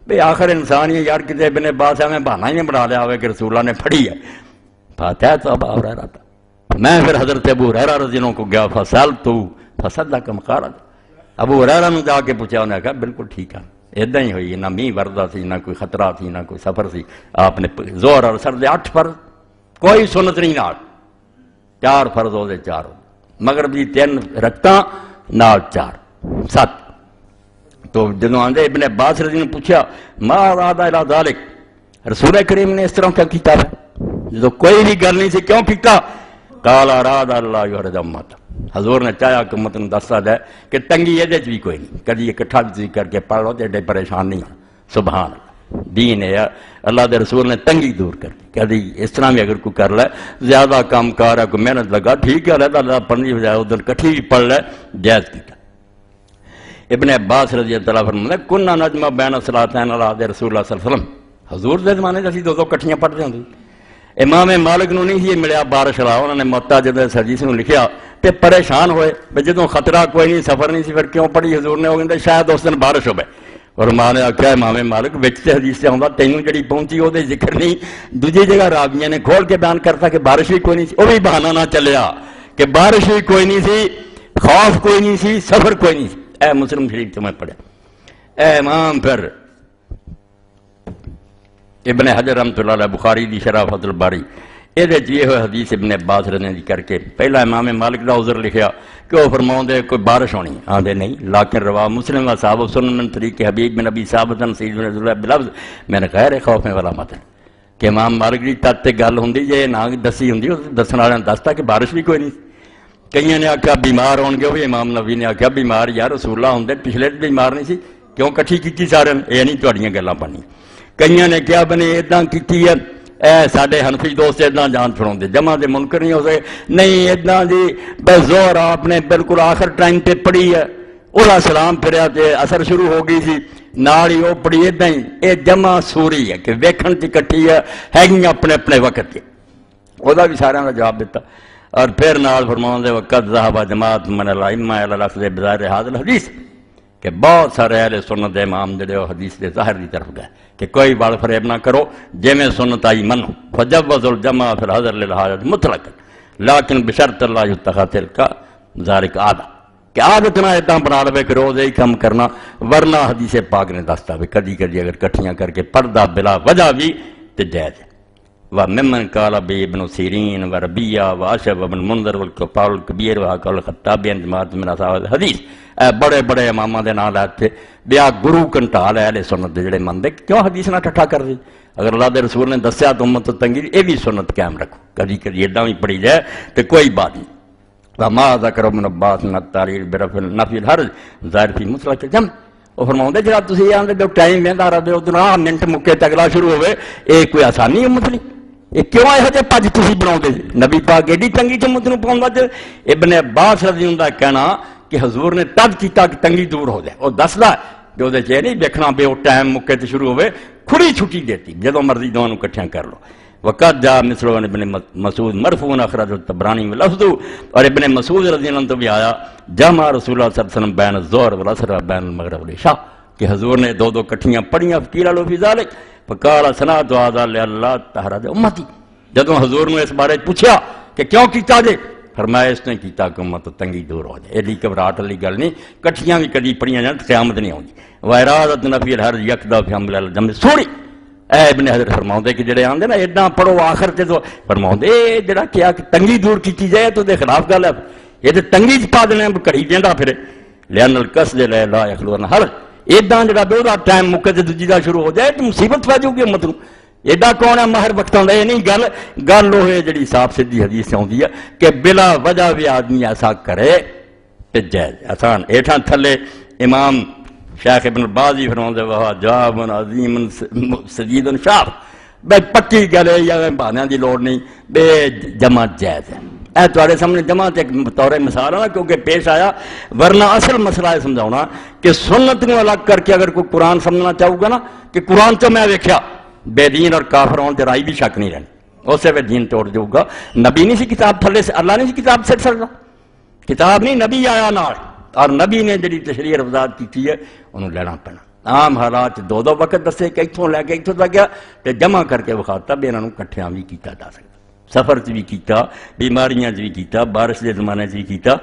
بھئی آخر انسان یہ یار کتے ابن عباس ہے میں بہانہ ہی نہیں بنا لیا ہوئے کہ رسول اللہ نے پڑھی ہے، فاتحہ تو ابا ہریرہ تھا۔ میں پھر حضرت ابو ہریرہ رضی اللہ عنہ کو گیا فسألتہ فصدق ما قال، ابو ہریرہ نے جا کے پوچھا، انہوں نے کہا بالکل ٹھیک ہے، ادھا ہی ہوئی، نہ مین وردہ سی نہ کوئی خطرہ تھی نہ کوئی سفر سی، آپ نے ظہر اور عصر دے 8 فرض، کوئی سنت نہیں نال، 4 فرض ہو دے 4 ہو، مغرب دی 3 رکھتا نال 4 7۔ تو جنہوں آندے ابن عباس رضی نے پوچھا ما اراد الی ذالک، رسول کریم نے اس طرح کیا کیتا ہے، جو کوئی بھی گل نہیں سی کیوں کیتا؟ قال اراد اللہ یحرج امت، حضور نے چاہیا کہ امت نوں دستا ہے کہ تنگی یہ بھی کوئی نہیں، کدی اکٹھا بھی کر کے پڑھ لو تے ایڈے پریشان نہیں ہو، سبحان اللہ، دین ہے اللہ دے رسول نے تنگی دور کر دی، کدی اس طرح بھی اگر کوئی کر لے زیادہ کام کار ہے، کوئی محنت لگا ٹھیک ہے، اللہ پڑھنے کی بجائے ادھر کٹھی بھی پڑھ لے جائز کیتا۔ ابن عباس رضی اللہ عنہ فرماتے ہیں کننا نجمع بین الصلاتین علی عہد رسول اللہ صلی اللہ علیہ وسلم، حضور دے زمانے سے اسی 2 کٹھیاں پڑھتے ہوندے۔ امام مالک نو نہیں یہ ملیا بارش والا، انہوں نے موطا جدو اس حدیث نو لکھیا تے پریشان ہوئے جدوں خطرہ کوئی نہیں سفر نہیں سی پھر کیوں پڑھی حضور نے، وہ کہندے شاید اس دن بارش ہوے، اور ماں نے آخیا امام مالک وچ تے حدیث سے آندا تینوں جڑی پہنچی وہ ذکر نہیں، دوجی جگہ راویاں نے کھول کے بیان کرتا کہ بارش بھی کوئی نہیں سی، وہ بھی بہانہ نہ چلیا کہ بارش بھی کوئی نہیں سی، خوف کوئی نہیں سی، سفر کوئی نہیں سی۔ اے مسلم شریف تمہیں پڑھے، اے امام پھر ابن حجر رحمۃ اللہ علیہ بخاری دی شرح فتح الباری یہ جیے ہوئے حدیث ابن عباس رضی اللہ کر کے پہلا امام مالک دا عذر لکھیا کہ وہ فرماؤں دے کوئی بارش ہونی، آندے نہیں، لیکن روا مسلم و صحابہ سنن من طریق حبیب بن ابی ثابت سید بن عبداللہ بلفظ میں نے غیر خوف والا متن کہ امام مالک دی تت گل ہوندی جے نہ دسی ہوندی دسن والے نے دستا کہ بارش بھی کوئی نہیں۔ کئی نے آخیا بیمار ہون گے، بھی امام نبی نے آخیا بیمار یار رسول اللہ ہوندے پچھلے بیمار نہیں سی کیوں کٹھی کی سارے یہ نہیں تھوڑیاں گلاں پڑھنی۔ کئی نے کیا بنے اداں کی ہے اے ساڈے حنفی دوست اداں جان چھڑاؤں دے جمع دے منکر نہیں ہو سکے، نہیں اداں جی بس زہر آپ نے بالکل آخر ٹائم پہ پڑھی ہے، اولا سلام پھریا تے اثر شروع ہو گئی سی نال ہی وہ پڑھی اداں ہی، یہ جمع سوری ہے کہ ویکھن تے کٹھی ہے گی اپنے اپنے وقت تے، وہ بھی سارے کا جواب دیتا۔ اور پھر نال فرماؤں دے وقت ذہب جماعت من الائمہ الی الاخذ بظاہر ھذا الحدیث کہ بہت سارے اہل سنت امام جڑے وہ حدیث دے ظاہر دی طرف گئے کہ کوئی بال فریب نہ کرو، جویں سنت آئی منو، فجوز الجمع فی الحضر للحاجۃ مطلقا لیکن بشرط اللہ یتخذ تلک ذالک عادہ کہ عادت نہ اتنا بنا لے کہ روز یہی کام کرنا، ورنہ حدیث پاک نے دستا بھی کدی کدی اگر کٹھیاں کر کے پردہ بلا وجہ بھی تے جائز ہے۔ وممن قال ابن سیرین وربیہ واشب وابن منذر والکفار الکبیر وحاکل الخطابی جماعت من اصحاب الحدیث، بڑے بڑے امامہ دے نام لائے تھے بیا گرو کنٹال اہل سنت دے جڑے مندے کیوں حدیث نہ ٹھٹھا کر دی، اگر اللہ دے رسول نے دسیا تو امت تنگی یہ بھی سنت قائم رکھو، کدی کدی ایڈا بھی پڑھی جائے تو کوئی بات نہیں۔ وما ذکر ابن عباس من التعلیل برفع نفی الحرج ظاہر فی مطلق الجمع، وہ فرماؤں دے جڑا تسی آندے جو ٹائم ویندا رہے ادھر منٹ مکے تے اگلا شروع ہوئے یہ کوئی آسانی امت نہیں، یہ کیوں یہ جے پج تسی بناؤ دے نبی پاک ایڈی تنگی چ امت نوں پاؤندا تے ابن عباس رضی اللہ عنہ کہنا کہ حضور نے تب کیتا کہ تنگی دور ہو جائے، وہ دسدا جو دے چے نہیں دیکھنا بے وہ ٹائم مکے تے شروع ہوئے کھلی چھٹی دیتی جدوں مرضی دونوں کٹھیاں کر لو۔ وقت جا مثل ابن مسعود مرفوعا اخرج الطبرانی ولفظ، اور ابن مسعود رضی اللہ عنہ تو بھی آیا جمع رسول اللہ صلی اللہ علیہ وسلم بین الظہر والعصر بین المغرب والعشاء کہ حضور نے 2 کٹھیاں پڑھیاں فقیل له فی ذلک فقال صنعت هذا لله تحرج امتی، جدوں حضور نے اس بارے پوچھا کہ کیوں کیتا جے، فرمایا اس نے کیتا کہ امت تنگی دور ہو جائے، ایڈی گھبراہٹ والی گل نہیں، کٹھیاں بھی کدی پڑھیاں جان قیامت نہیں ہوندی۔ وارادت نفی الحرج یقضی فی حمل الجمع سوری، اے ابن حضرت فرماؤں دے کہ جڑے آندے نا ایڈا پڑھو آخر تے تو فرماؤں دے جڑا کیا کہ تنگی دور کیتی جائے تو دے خلاف گل ہے، یہ تے تنگی چ پا دینا گھڑی دیندا پھرے لأن القصد لا يخلو عن حرج، ایڈا جڑا بے دا ٹائم مکے تے دوجی دا شروع ہو جائے تو مصیبت پہ جاؤ گی امت نوں، ایڈا کون ہے ماہر وقتاں دا، یہ نہیں گل وہ ہے جڑی صاف سیدھی حدیث سے آندی ہے کہ بلا وجہ بھی آدمی ایسا کرے تے جائز آسان۔ ایٹھاں تھلے امام شیخ ابن البازی فرماؤں دے وہ جواب عظیم سدید شاف، بے پکی گل ہے یا بہانیاں دی لوڑ نہیں، بے جمع جائز ہے۔ اے تواڈے سامنے جمع تے بطور مثال ہے کیونکہ پیش آیا، ورنہ اصل مسئلہ ہے سمجھاؤنا کہ سنت نو الگ کر کے اگر کوئی قرآن سمجھنا چاہو گا نا کہ قرآن تو میں ویکھیا بے دین اور کافر ہون تے رائی بھی شک نہیں رہنی، اسے وے دین توڑ جاؤ گا۔ نبی نہیں سی کتاب تھلے سے، اللہ نہیں سی کتاب سٹ سکتا، کتاب نہیں نبی آیا نال، اور نبی نے جڑی تشریح افزاد کی ہے انہوں لینا پینا۔ عام حالات دو دو وقت دسے کہ اتوں لے کے اتوں تک گیا تے جمع کر کے وکھاتا بھی انہوں کٹھیاں بھی کیتا جا سکتا، سفر چ بھی کیتا، بیماریاں چ بھی کیتا، بارش دے زمانے چ بھی کیتا،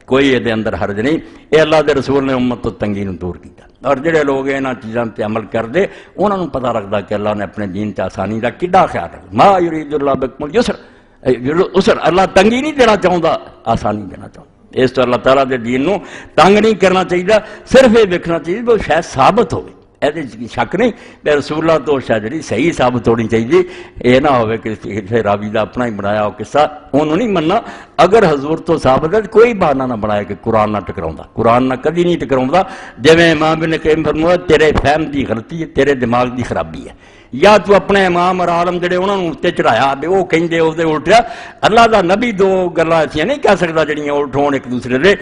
کوئی یہ اندر حرج نہیں۔ اے اللہ دے رسول نے امت تو تنگی نو دور کیتا، اور جڑے لوگ انہاں چیزاں تے عمل کردے انہاں نو پتہ لگدا کہ اللہ نے اپنے دین تے آسانی دا کڈا خیال رکھا۔ ما یرید اللہ بکم اليسر، اللہ تنگی نہیں دینا چاہتا، آسانی دینا چاہتا۔ اس تو اللہ تعالیٰ دے دین نو تنگ نہیں کرنا چاہیے، صرف یہ دیکھنا چاہیے وہ شاید ثابت ہوئے، یہ شک نہیں کہ رسول اللہ تو شاید جی صحیح ثابت ہونی چاہیے، یہ نہ ہوئے کہ کسی راوی دا اپنا ہی بنایا ہو قصہ انہوں نہیں مننا۔ اگر حضور تو ثابت ہے کوئی بہانہ نہ بنایا کہ قرآن نہ ٹکراؤں، قرآن نہ کدی نہیں ٹکراؤں، جویں امام ابن قیم فرمایا تیرے فہم دی غلطی ہے، تیرے دماغ دی خرابی ہے، یا تو اپنے امام اور عالم جڑے انہوں نے اتنے چڑھایا بے وہ کہیں اس دے الٹیا، اللہ دا نبی دو گلاں ایسیاں نہیں کہہ سکتا جڑیاں الٹ ہون ایک دوسرے دے،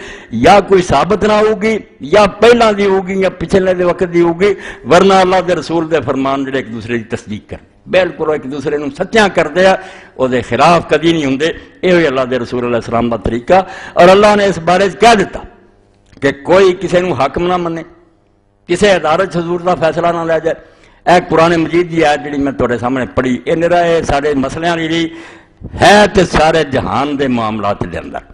یا کوئی ثابت نہ ہوگی یا پہلا دی ہوگی یا پچھلے دے وقت دی ہوگی، ورنہ اللہ دے رسول دے فرمان جڑے ایک دوسرے دی تصدیق کر بالکل ایک دوسرے نوں سچیاں کردے آ، او دے خلاف کدی نہیں ہوندے۔ یہ اللہ دے رسول علیہ السلام دا طریقہ، اور اللہ نے اس بارے کہہ دیتا کہ کوئی کسی نوں حاکم نہ منے، کسی عدالت حضور دا فیصلہ نہ لے جائے۔ اے قرآن مجید دی آیت جڑی میں تواڈے سامنے پڑھی، یہ نرا ہے سارے مسئلیاں دی ہے تے سارے جہان دے معاملات دے اندر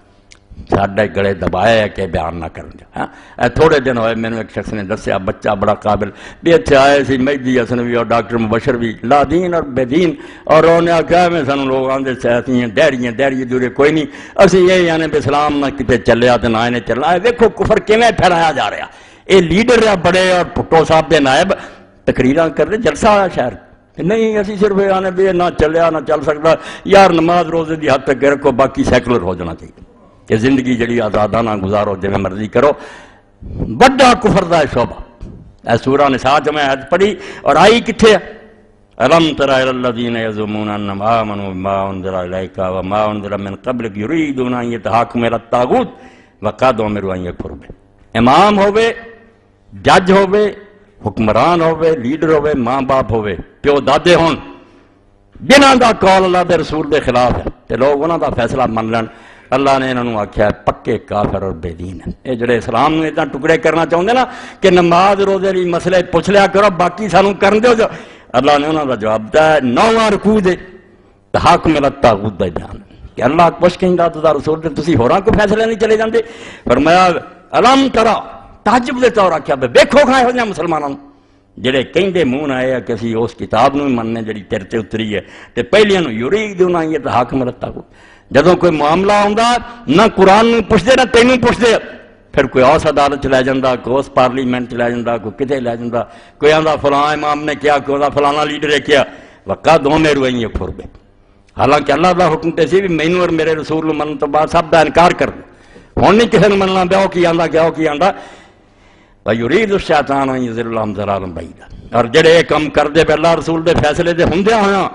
ساڈے گلے دبایا ہے کہ بیان نہ کرن دے۔ ہاں تھوڑے دن ہوئے میں ایک شخص نے دسیا، بچہ بڑا قابل بھی اتنے آئے سی، مہدی حسن بھی اور ڈاکٹر مبشر بھی، لا دین اور بے دین، اور انہوں نے آخیا میں سانوں لوگ آندے سیاسی ہیں ڈیری دورے کوئی نہیں، اسی یہ یعنی بے اسلام نہ کتے چلیا تو نہ انہیں چلنا ہے۔ دیکھو کفر کیویں پھیلایا جا رہا، یہ لیڈر ہے بڑے اور پٹو صاحب دے نائب تقریراں کر رہے، جلسہ آیا شہر نہیں، اسی صرف آنے بھی نہ چلیا نہ چل سکتا، یار نماز روزے دی حد تک رکھو، باقی سیکولر ہو جانا چاہیے کہ زندگی جڑی آزادانہ گزارو جویں مرضی کرو۔ بڑا کفر دا شعبہ اے سورہ نساء میں آیت پڑھی اور آئی کتھے الم تر الی الذین یزعمون انہم آمنوا بما انزل الیک وما انزل من قبلک یریدون ان یتحاکموا الی الطاغوت وقد امروا ان یکفروا بہ۔ امام ہوئے، جج ہوئے، حکمران ہوئے، لیڈر ہوئے، ماں باپ ہوئے، پیو دادے ہون، جنہاں دا قول اللہ دے رسول دے خلاف ہے تے لوگ انہاں دا فیصلہ من لین، اللہ نے انہوں نے آخیا پکے کافر اور بے دین ہیں۔ یہ جڑے اسلام نے اتنا ٹکڑے کرنا چاہتے نا کہ نماز روزے لی مسئلے پوچھ لیا کرو باقی سانوں کرن دیو، اللہ نے انہوں کا جواب دیا ہے 9واں رکوع دے حاکم الطاغوت دا بیان کہ اللہ کچھ کہندا تو رسول دے تسی ہوراں کو فیصلے نہیں چلے جاندے۔ فرمایا الم ترا تعجب دے طور آخیا ویکھو کھائے ہو جائیں مسلمانوں جڑے کہندے منہ آئے کہ اسی اس کتاب نو مننے جڑی تیرے تے اتری ہے تے پہلیاں نو یریدون ان یتحاکموا الی الطاغوت۔ جدوں کوئی معاملہ آندا نہ قرآن نو پوچھدے نہ تینوں پوچھدے، پھر کوئی اس عدالت لے جاندا، کوئی اس پارلیمنٹ لے جاندا، کوئی کتے لے جاندا، کوئی آندا فلاں امام نے کیا، کوئی آندا فلانا لیڈر نے کیا، وقد امروا ان یکفروا بہ۔ حالانکہ اللہ دا حکم تے سی بھی مینوں اور میرے رسول نو منن تو بعد سب دا انکار کر دے، ہن نہیں کسے نو مننا بیاو کی آندا کیا کی آندا وَيُرِيدُ الشَّيْطَانُ أَن يُضِلَّهُمْ ضَلَالًا بَعِيدًا۔ اور جڑے یہ کام کردے پہ اللہ رسول دے فیصلے دے ہوندے ہویاں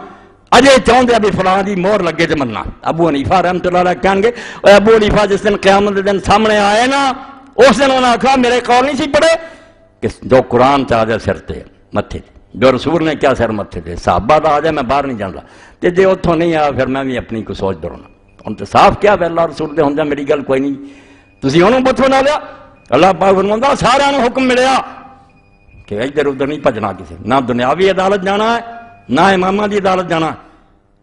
اجے چاہتے بھی فلاں دی مہر لگے تے مننا۔ ابو حنیفہ رحمۃ اللہ علیہ کہیں گے اے ابو حنیفہ جس دن قیامت دے دن سامنے آئے نا اس دن انہوں نے آکھا میرے قول نہیں سی پڑھے کہ جو قرآن چاہ جائے سر تے متھے تے، جو رسول نے کیا سر متھے تے، صحابہ دا آ جائے میں باہر نہیں جاندا تے جے اتھوں نہیں آیا پھر میں بھی اپنی کو سوچ ڈرنا۔ ہن تے صاف کیا پہ اللہ رسول دے ہوندے میری گل کوئی نہیں، تسی انہوں بتھو نہ لیا۔ اللہ پاک فرماتا سارا حکم ملیا کہ ادھر ادھر نہیں بھجنا، کسی نہ دنیاوی عدالت جانا ہے نہ امامہ دی عدالت جانا ہے۔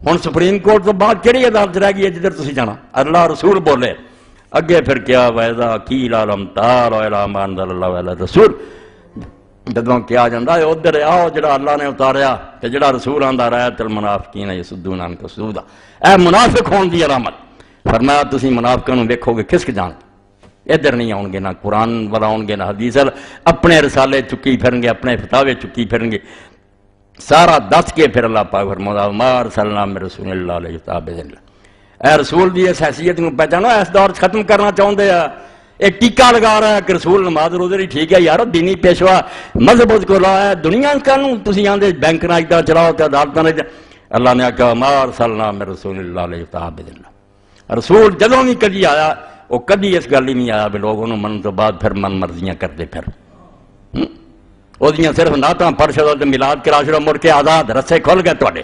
ہن سپریم کورٹ تو بعد کہڑی عدالت رہ گئی ہے جدھر تسی جانا؟ اللہ رسول بولے اگے پھر کیا وَإِذَا قِيلَ لَهُمْ تَعَالَوْا إِلَىٰ مَا أَنزَلَ اللَّهُ عَلَى الرَّسُولِ، جدوں کیا جاندا ہے ادھر آؤ جڑا اللہ نے اتاریا تے جڑا رسول آندا رایت المنافقین یصدون عنک صدودا، اے منافق ہون دی علامت۔ فرمایا تسی منافقاں نوں ویکھو گے کھسک جان، ادھر نہیں آؤ گے، نہ قرآن والا آؤ گے نہ حدیث، اپنے رسالے چکی پھرن گے، اپنے فتاوے چکی پھرن گے، سارا دس کے پھر اللہ پاک فرماتا ما ارسلنا من رسول اللہ علیہ وسلم۔ اے رسول دی اس حیثیت کو پہچانو، اس دور ختم کرنا چاہتے ہیں یہ ٹیکا لگا رہا ہے کہ رسول نماز روزے نہیں ٹھیک ہے یار دینی پیشوا مذہب کو لایا دنیا کانوں تسی آندے بینک نہ ادا چلاؤ تے عدالتاں نے اللہ نے کہا ما ارسلنا من رسول اللہ علیہ تعبد اللہ رسول جدوں بھی کدی آیا وہ کدی اس گل ہی نہیں آیا بھی لوگ انہوں من تو بعد پھر من مرضیاں کرتے پھر وہ صرف نعتاں پڑھ چھڑو تے میلاد کرا چھڑو مڑ کے آزاد رسے کھل گئے تواڈے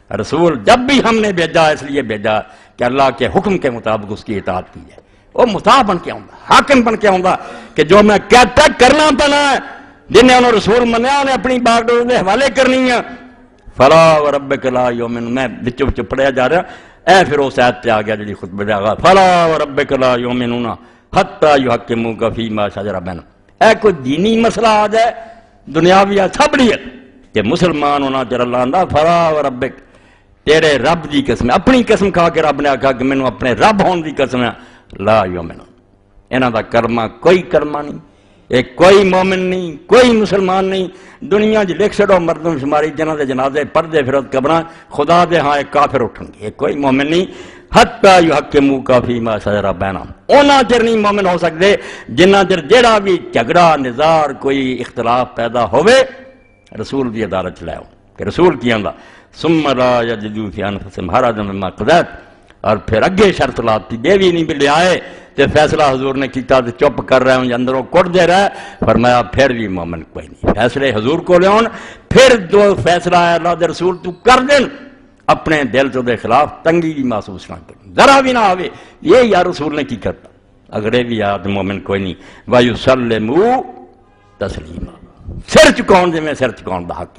رسول جب بھی ہم نے بھیجا اس لیے بھیجا کہ اللہ کے حکم کے مطابق اس کی اطاعت کی جائے وہ مطاع بن کے آؤں حاکم بن کے آؤں کہ جو میں کہتا کرنا پڑنا ہے جنہیں انہوں رسول منیا انہیں اپنی بات دے حوالے کرنی ہے فلا وربک لا یؤمنون میں بچوں بچوں پڑھیا جا رہا اے پھر اس آیت پہ آ گیا جڑی خطبے دے آغاز فلا وربک لا یؤمنون حتی یحکموک فیما شجر بینہم اے کوئی دینی مسئلہ آ جائے دنیاوی سبڑیت کہ مسلمان ہونا چر اللہ اندہ فلا وربک تیرے رب دی قسم اپنی قسم کھا کے رب نے آکھا کہ میں نے اپنے رب ہون دی قسم ہے لا یؤمنون انہاں دا کرما کوئی کرما نہیں ایک کوئی مومن نہیں کوئی مسلمان نہیں دنیا جی لکھ چھڑو مردم شماری جنہاں دے جنازے پردے پھرت قبراں خدا دے ہاں ایک کافر اٹھن گے ایک کوئی مومن نہیں حتی یحکموک فیما شجر بینہم اونا چر نہیں مومن ہو سکتے جنہ چر جڑا بھی جھگڑا نزار کوئی اختلاف پیدا ہوئے رسول دی عدالت لے آؤ کہ رسول کی آندا ثم لا یجدوا فی انفسہم حرجا مما قضیت اور پھر اگے شرط لاتی دیوی نہیں بھی لے آئے تے فیصلہ حضور نے کیتا تے چپ کر رہے ہوں اندروں کٹ دے رہا ہے فرمایا پھر بھی مومن کوئی نہیں فیصلے حضور کو لے آن پھر جو فیصلہ ہے اللہ دے رسول تو کر دین اپنے دل تو دے خلاف تنگی بھی محسوس نہ کریں ذرا بھی نہ آوے یہ یا رسول نے کی کرتا اگرے بھی یاد مومن کوئی نہیں وَيُسَلِّمُوا تسلیما سر چکاؤن جی میں سر چکاؤن دا حق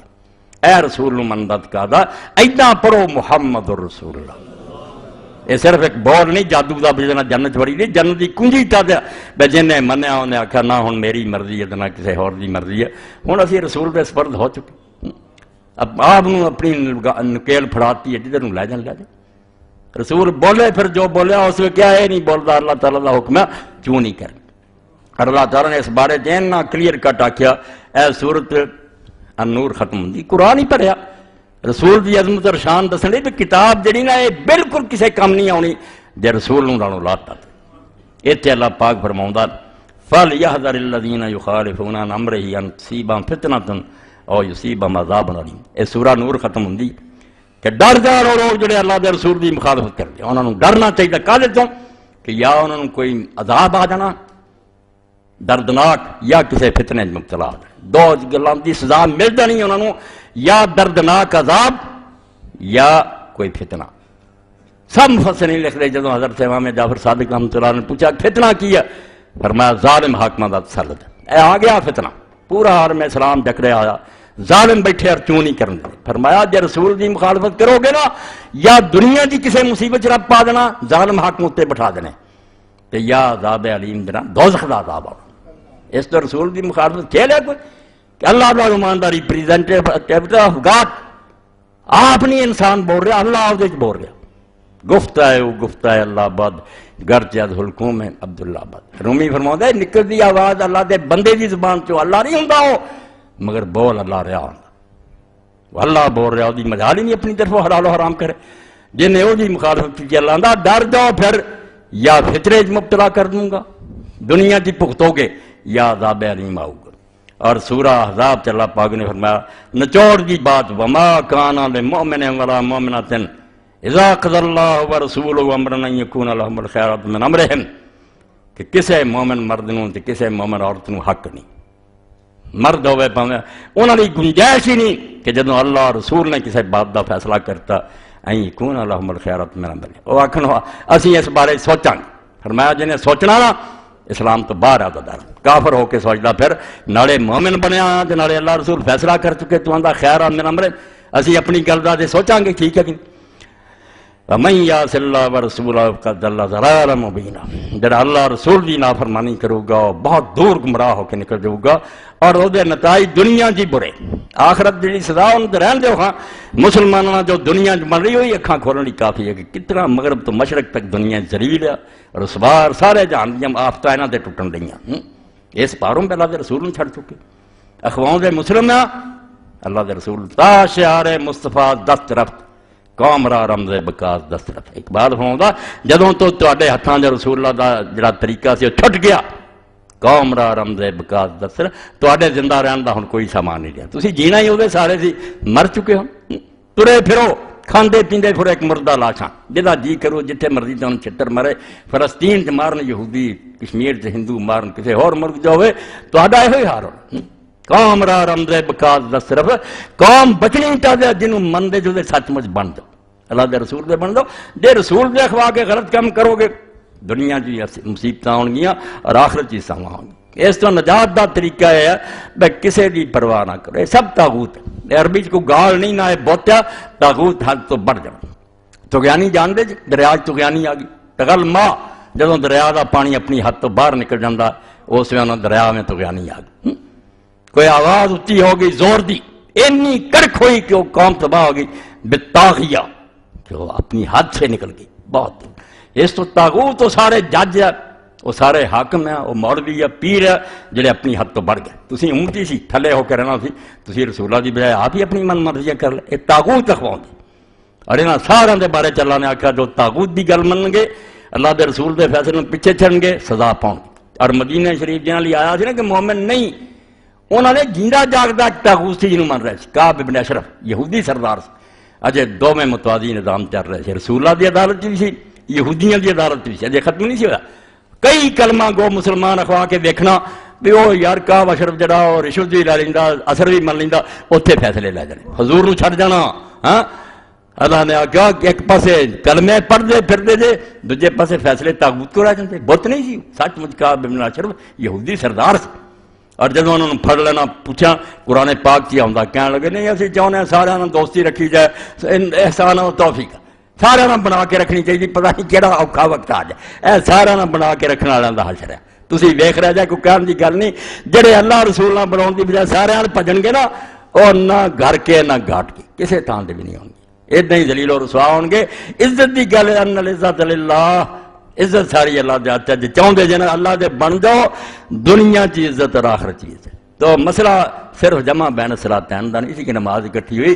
اے رسول مندت کا دا ایدہ پڑھو محمد رسول اللہ یہ صرف ایک بول نہیں جادو دا بجنا جنت بڑی نہیں جنت دی کنجی تا دیا بے جنہیں منیا انہیں آکھا نہ ہن میری مرضی ہے نہ کسی اور دی مرضی ہے ہن اسی رسول دے سپرد ہو چکے اب آپ نے اپنی نکیل پھڑاتی ہے جدھر لے جان رسول بولے پھر جو بولیا اس میں کیا ہے نہیں بولتا اللہ تعالیٰ دا حکم ہے کیوں نہیں کر اور اللہ تعالیٰ نے اس بارے جین نہ کلیئر کٹ آکھیا اے سورت النور ختم ہوندی قرآن ہی پڑھیا رسول دی عظمت اور شان دسنے بھی کتاب جڑی نا یہ بالکل کسے کم نہیں آنی جے رسول نوں لانوں لاتا ایتھے اللہ پاک فرماوندا فَلْيَحْذَرِ الَّذِينَ يُخَالِفُونَ عَنْ أَمْرِهِ أَنْ تُصِيبَهُمْ فِتْنَةٌ أَوْ يُصِيبَهُمْ عَذَابٌ أَلِيمٌ اے سورہ نور ختم ہوندی کہ ڈر جا رو لوگ جڑے اللہ دے رسول دی مخالفت کردے انہاں نوں ڈرنا چاہیے کالے تو کہ یا انہاں نوں کوئی عذاب آ جانا دردناک یا کسی فتنے مبتلا ہو جائے دو گلاں دی سزا مل جانی انہاں نوں یا دردناک عذاب یا کوئی فتنہ سب مفسر نہیں لکھ رہے جدوں حضرت امام جعفر صادق رحمۃ اللہ نے پوچھا فتنہ کی ہے فرمایا ظالم حاکمہ دا تسلط اے آ گیا فتنہ پورا عالم اسلام جکڑے آیا ظالم بیٹھے اور کیوں نہیں کرن دے فرمایا جے رسول دی مخالفت کرو گے نا یا دنیا دی کسی مصیبت رب پا دینا ظالم حاکم تے بٹھا دینے تے یا عذاب علیم دینا دوزخ دا عذاب آ اس تو رسول دی مخالفت کھیل ہے کوئی کہ اللہ کا نمائندہ ریپریزنٹیو آف گاڈ آپ نہیں انسان بول رہا اللہ آپ بول رہا گفتہ ہے وہ گفتہ ہے اللہ آباد گرچہ حلقوم ہے عبداللہ آباد رومی فرماؤں ہے نکل دی آواز اللہ دے بندے دی زبان چو اللہ نہیں ہوندہ ہو مگر بول اللہ رہا ہوندہ اللہ بول رہا ہو دی مجال ہی نہیں اپنی طرف حلال و حرام کرے جنہیں وہ دی مخالفت کی اللہ اندہ ڈر جاؤ پھر یا فطرے مبتلا کر دوں گا دنیا کی پختو گے یا عذاب علیم آؤ گا اور سورہ احزاب چلا پاک نے فرمایا نچوڑ دی بات وما کانا للمؤمن ولا مؤمنۃ اذا قضى الله ورسوله امرا ان يكون لهم الخيرات من امرهم کہ کسے مومن مرد نوں تے کسے مومن عورت نوں حق نہیں مرد ہوئے پاویں انہاں دی گنجائش ہی نہیں کہ جدوں اللہ رسول نے کسے بات دا فیصلہ کرتا ان يكون لهم الخيرات من امرهم او آکھن اسی اس بارے سوچاں فرمایا جنے سوچنا نا اسلام تو باہر آتا در کافر ہو کے سوچتا پھر نالے مومن بنیا تے نالے اللہ رسول فیصلہ کر چکے تو آندا خیر من امر اسی اپنی گل دا تے سوچاں گے ٹھیک ہے کہ ومن یعص اللہ ورسولہ فقد ضل ضلالا مبینا جڑا اللہ رسول دی نافرمانی کرو گا بہت دور گمراہ ہو کے نکل جاؤ گا اور وہ دے نتائج دنیا جی برے آخرت جڑی سزا ان تے رہن دیو ہاں مسلماناں جو دنیا چ مر رہی ہوئی اکھاں کھولن دی کافی ہے کہ کتنا مغرب تو مشرق تک دنیا ذلیل ہے اور اس بار سارے جہان دیاں آفتاں انہاں تے ٹٹن رہیاں اس پاروں پہ اللہ دے رسول نے چھڑ چکے اخواؤں دے مسلم اللہ دے رسول تا شعار مصطفیٰ دست رفت قوم را رمز بکاس دست رفت اقبال فرماؤں دا جدوں تو تواڈے ہتھاں دے رسول اللہ دا جڑا طریقہ سی چھٹ گیا قوم را رمز بکاس دسر تواڈے زندہ رہن دا ہن کوئی سامان نہیں رہا، تسی جینا ہی وہ سارے سی مر چکے ہو، ترے پھرو کھاندے پیندے پھر ایک مردہ لاشاں جدا جی کرو جتھے مرضی تو چھتر مرے، فلسطین چ مارن یہودی، کشمیر چ ہندو مارن، کسی اور ملک جو ہوئے تہاڈا یہ حال ہونا۔ قوم را رمز بکاس دا صرف قوم بچنی چاہتے جنہوں من دے جو دے سچ مچ بن دو، اللہ دے رسول دے بن دو، جے رسول دے اخوا کے غلط کام کرو گے دنیا جی مصیبت ہون گیاں اور آخرت چی ساواں ہون گی۔ اس تو نجات دا طریقہ ہے بے کسے دی پرواہ نہ کرو، سب تاغوت ہے، عربی کو گال نہیں نہ بوتیا، تاغوت حد تو بڑھ جانا۔ تغیانی جان دے دریا تغیانی آ گئی، تغل ماں جدوں دریا دا پانی اپنی حد تو باہر نکل جاندہ اس میں دریا میں تغیانی آ گئی، کوئی آواز اچھی ہو گئی زور دی، اتنی کڑک ہوئی کہ وہ قوم تباہ ہو گئی بالطاغیہ، کہ وہ اپنی حد سے نکل گئی بہت۔ اس تو تاغوت تو سارے جج ہے، وہ سارے حاکم ہیں، وہ مولوی ہے، پیر ہے جڑے اپنی حد تو بڑھ گئے۔ تسی امتی سی تھلے ہو کے رہنا سی، تسی رسولہ دی بجائے آپ ہی اپنی من مرضیاں کر لے، یہ تاغوت اخواؤں دی۔ اور انہاں سارا دے بارے چلا نے آکھا جو تاغوت دی گل من گے اللہ دے رسول دے فیصلے پیچھے چھڑن گے سزا پاؤں گے۔ اور مدینہ شریف جنہاں لی آیا سی نا کہ مومن نہیں، انہوں نے جیندہ جاگدا تاغوت سی جنہوں من رہے سی، کعب ابن اشرف یہودی سردار سے، اجے دو میں متوازی نظام چل رہے سی، رسولہ دی عدالت بھی سی، یہودیاں دی عدالت بھی سی، اجے ختم نہیں سی ہوا۔ کئی کلمہ گو مسلمان اخوا کے دیکھنا بھی وہ یار کعب اشرف جڑا اور رشوت بھی لے لیندا، اثر بھی من لیندا، اوتھے فیصلے لے جانے، حضور نو چھڑ جانا۔ ہاں اللہ نے آکھا کہ ایک پاسے کلمے پڑھدے پھردے جے، دوجے پاسے فیصلے تاغوت کو رہ جاندے، بت نہیں سی سچ مچ کعب ابن اشرف یہودی سردار سی۔ اور جب انہوں نے پڑھ لینا پوچھا قرآن پاک چی آؤں کہنے لگے نہیں اسی چاہنے ہیں سارے دوستی رکھی جائے، احسان و توفیق سارے بنا کے رکھنی چاہیے، پتہ نہیں کہڑا اوکھا وقت آ جائے، اے سارے بنا کے رکھنے والوں کا حشر ہے۔ تسی ویکھ رہ جائے کوئی کہنے کی گل نہیں، جڑے اللہ رسول نہ بناؤ کی بجائے سارے بھجن گے نا، اور نہ گھر کے نہ گھاٹ کے کسی تھان سے بھی نہیں ہوں گے، ادھر ہی ذلیل و رسوا ہون گے۔ عزت کی گل ہے ان العزت للہ، عزت ساری اللہ دے ہاتھ ہے، چاہتے جی اللہ دے بن جاؤ دنیا چی عزت اور آخرت چی عزت۔ تو مسئلہ صرف جمع بین صلاتین دا نہیں، اسی کی نماز اکٹھی ہوئی،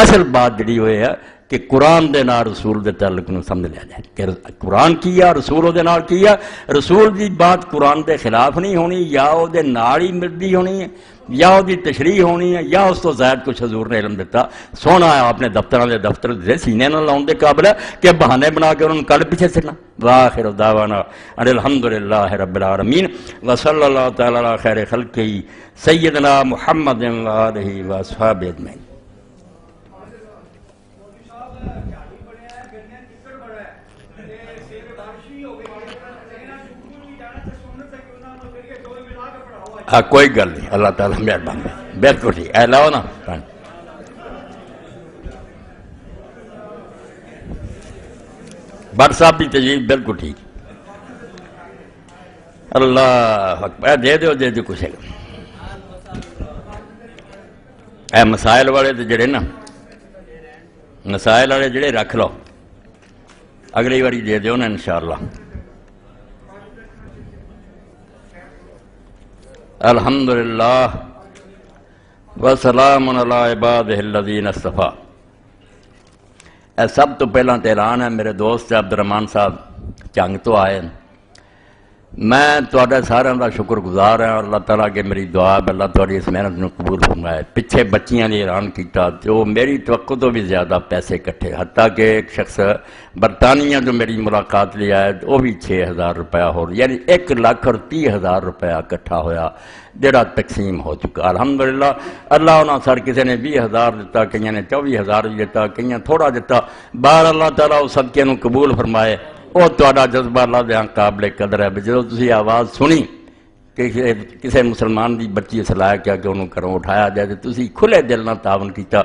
اصل بات جڑی ہوئی ہے کہ قرآن دے نال رسول دے تعلق نو سمجھ لیا جائے کہ قرآن کیا رسول دے نال کیا، رسول دی بات قرآن دے خلاف نہیں ہونی، یا او دے نال ہی ملدی ہونی ہے، یا او دی تشریح ہونی ہے، یا اس تو زائد کچھ حضور نے علم دیتا سونا ہے اپنے دفتروں دے دفتر دے سینے نہ لاؤن دے قابل ہے کہ بہانے بنا کے انہوں نے کل پیچھے سکنا۔ وآخر دعوانا ان الحمدللہ رب العالمین وصلی اللہ تعالی علی خیر خلقہ سیدنا محمد وآلہ واصحابہ اجمعین۔ ہاں کوئی گل نہیں، اللہ تعالیٰ مہربان ہے، بالکل ٹھیک ہے، لاؤ نا بٹ صاحب بھی تجویز بالکل ٹھیک، اللہ اکبر، دے دو کچھ اے مسائل والے تو جڑے نا، مسائل والے جڑے رکھ لو، اگلی باری دے دیو نا انشاءاللہ۔ الحمدللہ وسلام علی عبادہ الذین اصطفیٰ۔ اے سب تو پہلا اعلان ہے، میرے دوست عبد الرحمان صاحب چنگ تو آئے، میں تواڈے ساروں کا شکر گزار ہاں، اور اللہ تعالیٰ کے میری دعا ہے اللہ تواڈی اس محنت نو قبول فرمائے۔ پیچھے بچیاں نے اعلان کیتا تو میری توقع تو بھی زیادہ پیسے کٹھے، حتیٰ کہ ایک شخص برطانیہ جو میری ملاقات لیا ہے وہ بھی 6,000 روپیہ ہو، یعنی 1,30,000 روپیہ کٹھا ہویا جڑا تقسیم ہو چکا۔ الحمدللہ اللہ انہاں سر کسی نے 20,000 دیتا، کئیاں نے 24,000 بھی دیتا، کئیاں تھوڑا دیتا، باہر اللہ تعالیٰ اس صدقے نو قبول فرمائے۔ وہ تہاڈا جذبہ اللہ دے ہاں قابل قدر ہے، جدوں تسی آواز سنی کہ کسی مسلمان دی بچی صلاح کیا کہ انہوں کروں اٹھایا جائے تو تسی کھلے دل نہ تعاون کیتا۔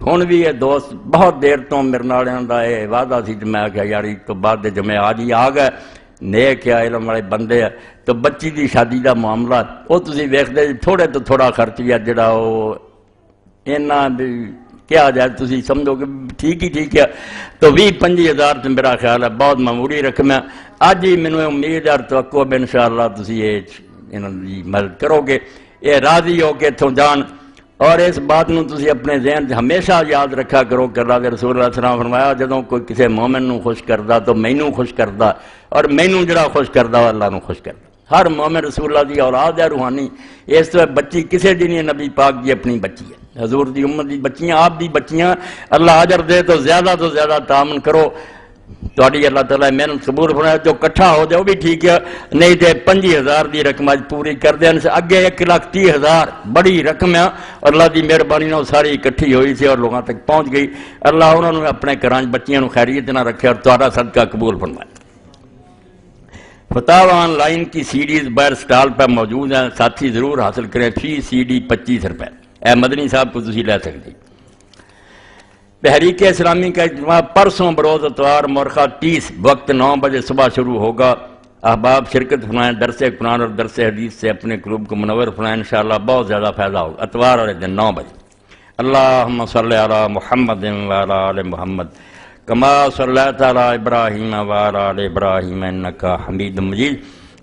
ہن بھی یہ دوست بہت دیر تو میرے نال دا یہ وعدہ سی، میں آخیا یار اس تو بعد دے جمعے آج ہی آ گئے، نیک ہے علم والے بندے ہے، تو بچی دی شادی دا معاملہ وہ تسی ویکھدے تھوڑے تو تھوڑا خرچ بھی ہے جڑا وہ اینا بھی کیا جائے تسی سمجھو کہ ٹھیک ہی ٹھیک ہے، تو 20-25,000 تو میرا خیال ہے بہت معمولی رقم ہے۔ اج ہی مینوں امید اور توقع ہے انشاءاللہ تسی یہ انہاں دی مدد کرو گے، یہ راضی ہو کے اتھوں جان۔ اور اس بات نو تسی اپنے ذہن ہمیشہ یاد رکھا کرو کہ اللہ کے رسول اللہ صلی اللہ علیہ وسلم فرمایا جدوں کوئی کسی مومن نو خوش کردا تو مینوں خوش کردا، اور مینوں جڑا خوش کردا اللہ نو خوش کردا۔ ہر مومن رسول اللہ دی اولاد ہے روحانی، اس تو بچی کسے دی نہیں، نبی پاک دی اپنی بچی ہے، حضور دی امت دی بچیاں، آپ دی بچیاں، اللہ اجر دے تو زیادہ تعاون کرو، تھوڑی اللہ تعالیٰ محنت قبول فرمائے، جو کٹھا ہو جائے وہ بھی ٹھیک ہے، نہیں تے 25,000 دی رقم اج پوری کر دیں، اگے 1,30,000 بڑی رقم ہے، اللہ دی مہربانی نال ساری اکٹھی ہوئی سی اور لوگوں تک پہنچ گئی، اللہ انہوں نے اپنے گھراں بچیاں نو خیریت نہ رکھے اور تہاڈا صدقہ قبول فرمائے۔ فتاوی آن لائن کی سیڈیز باہر سٹال پہ موجود ہیں، ساتھی ضرور حاصل کریں، فی سی ڈی 25 روپے، اے مدنی صاحب کو تسی لے سکتے۔ تحریک اسلامی کا اجتماع پرسوں بروز اتوار مورخہ 30 وقت 9 بجے صبح شروع ہوگا، احباب شرکت فرمائیں، درس قرآن اور درس حدیث سے اپنے قلوب کو منور فرمائیں، انشاءاللہ بہت زیادہ فائدہ ہوگا، اتوار والے دن 9 بجے۔ اللہم صلی علی محمد وعلی آل محمد کما صلیت علی ابراہیم وعلی آل ابراہیم انکا حمید مجید،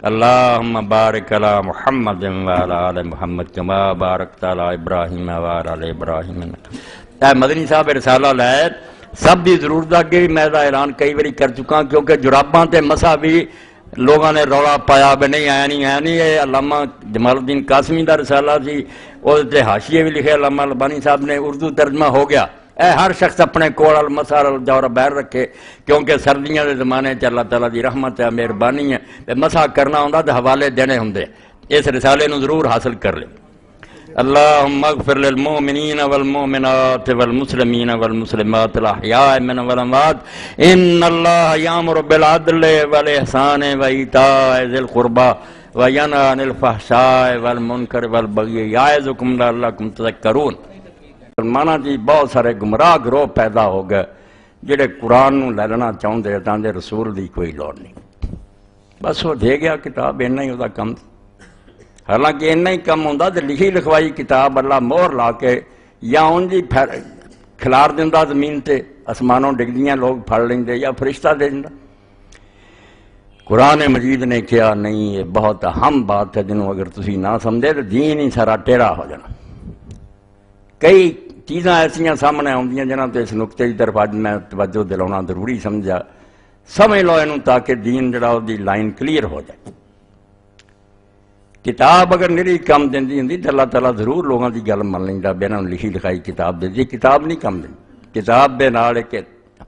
اللہم بارک علی محمد وعلی آل محمد کما بارکت علی ابراہیم وعلی آل ابراہیم انکا۔ مدنی صاحب رسالہ لائے سب دی ضرورت اگے بھی میں دا اعلان کئی باری کر چکا، کیونکہ جراباں تے مسا بھی لوگوں نے رولا پایا بھی نہیں آیا نہیں، یہ علامہ جمال الدین قاسمی دا رسالہ سی، وہ حاشیے بھی لکھے علامہ البانی صاحب نے، اردو ترجمہ ہو گیا، اے ہر شخص اپنے کول المسا الجور بیر رکھے، کیونکہ سردیاں دے زمانے چ اللہ تعالیٰ دی رحمت ہے، مہربانی ہے، مسا کرنا ہوندا تے حوالے دینے ہوندے، اس رسالے نو ضرور حاصل کر لے۔ اللہم اغفر للمؤمنین والمؤمنات والمسلمین والمسلمات الاحیاء من والاموات، ان اللہ یامر بالعدل والاحسان وایتاء ذی القربى وینہی عن الفحشاء والمنکر والبغی یعظکم لعلکم تذکرون۔ مسلماناں جی بہت سارے گمراہ گروہ پیدا ہو گئے جڑے قرآن نو لے لینا چاہتے تاں دے رسول دی کوئی لوڑ نہیں، بس وہ دے گیا کتاب، اینا ہی وہ کم، حالانکہ اینا ہی کم ہوندہ تو لکھی لکھوائی کتاب اللہ مہر لا کے یا ان جی کھلار دیندہ زمین تے، اسمانوں ڈگدیاں لوگ پھڑ لیندے یا فرشتہ دے دیندہ۔ قرآن مجید نے کیا نہیں، یہ بہت اہم بات ہے جنہوں اگر تسی نہ سمجھے تو دین ہی سارا ٹیڑا ہو جانا۔ کئی چیزاں ایسیاں سامنے آؤندیاں جنہاں تو اس نقطے کی طرف آج میں توجہ دلانا ضروری سمجھا، سمجھ لو انہوں تاکہ دین جڑا دی لائن کلیئر ہو جائے۔ کتاب اگر نری کم دیندی ہوندی تو اللہ تعالیٰ ضرور لوگوں کی گل من لیندا، بے انہوں لکھی لکھائی کتاب دے دی، کتاب نہیں کم دیندی، کتاب دے نال ایک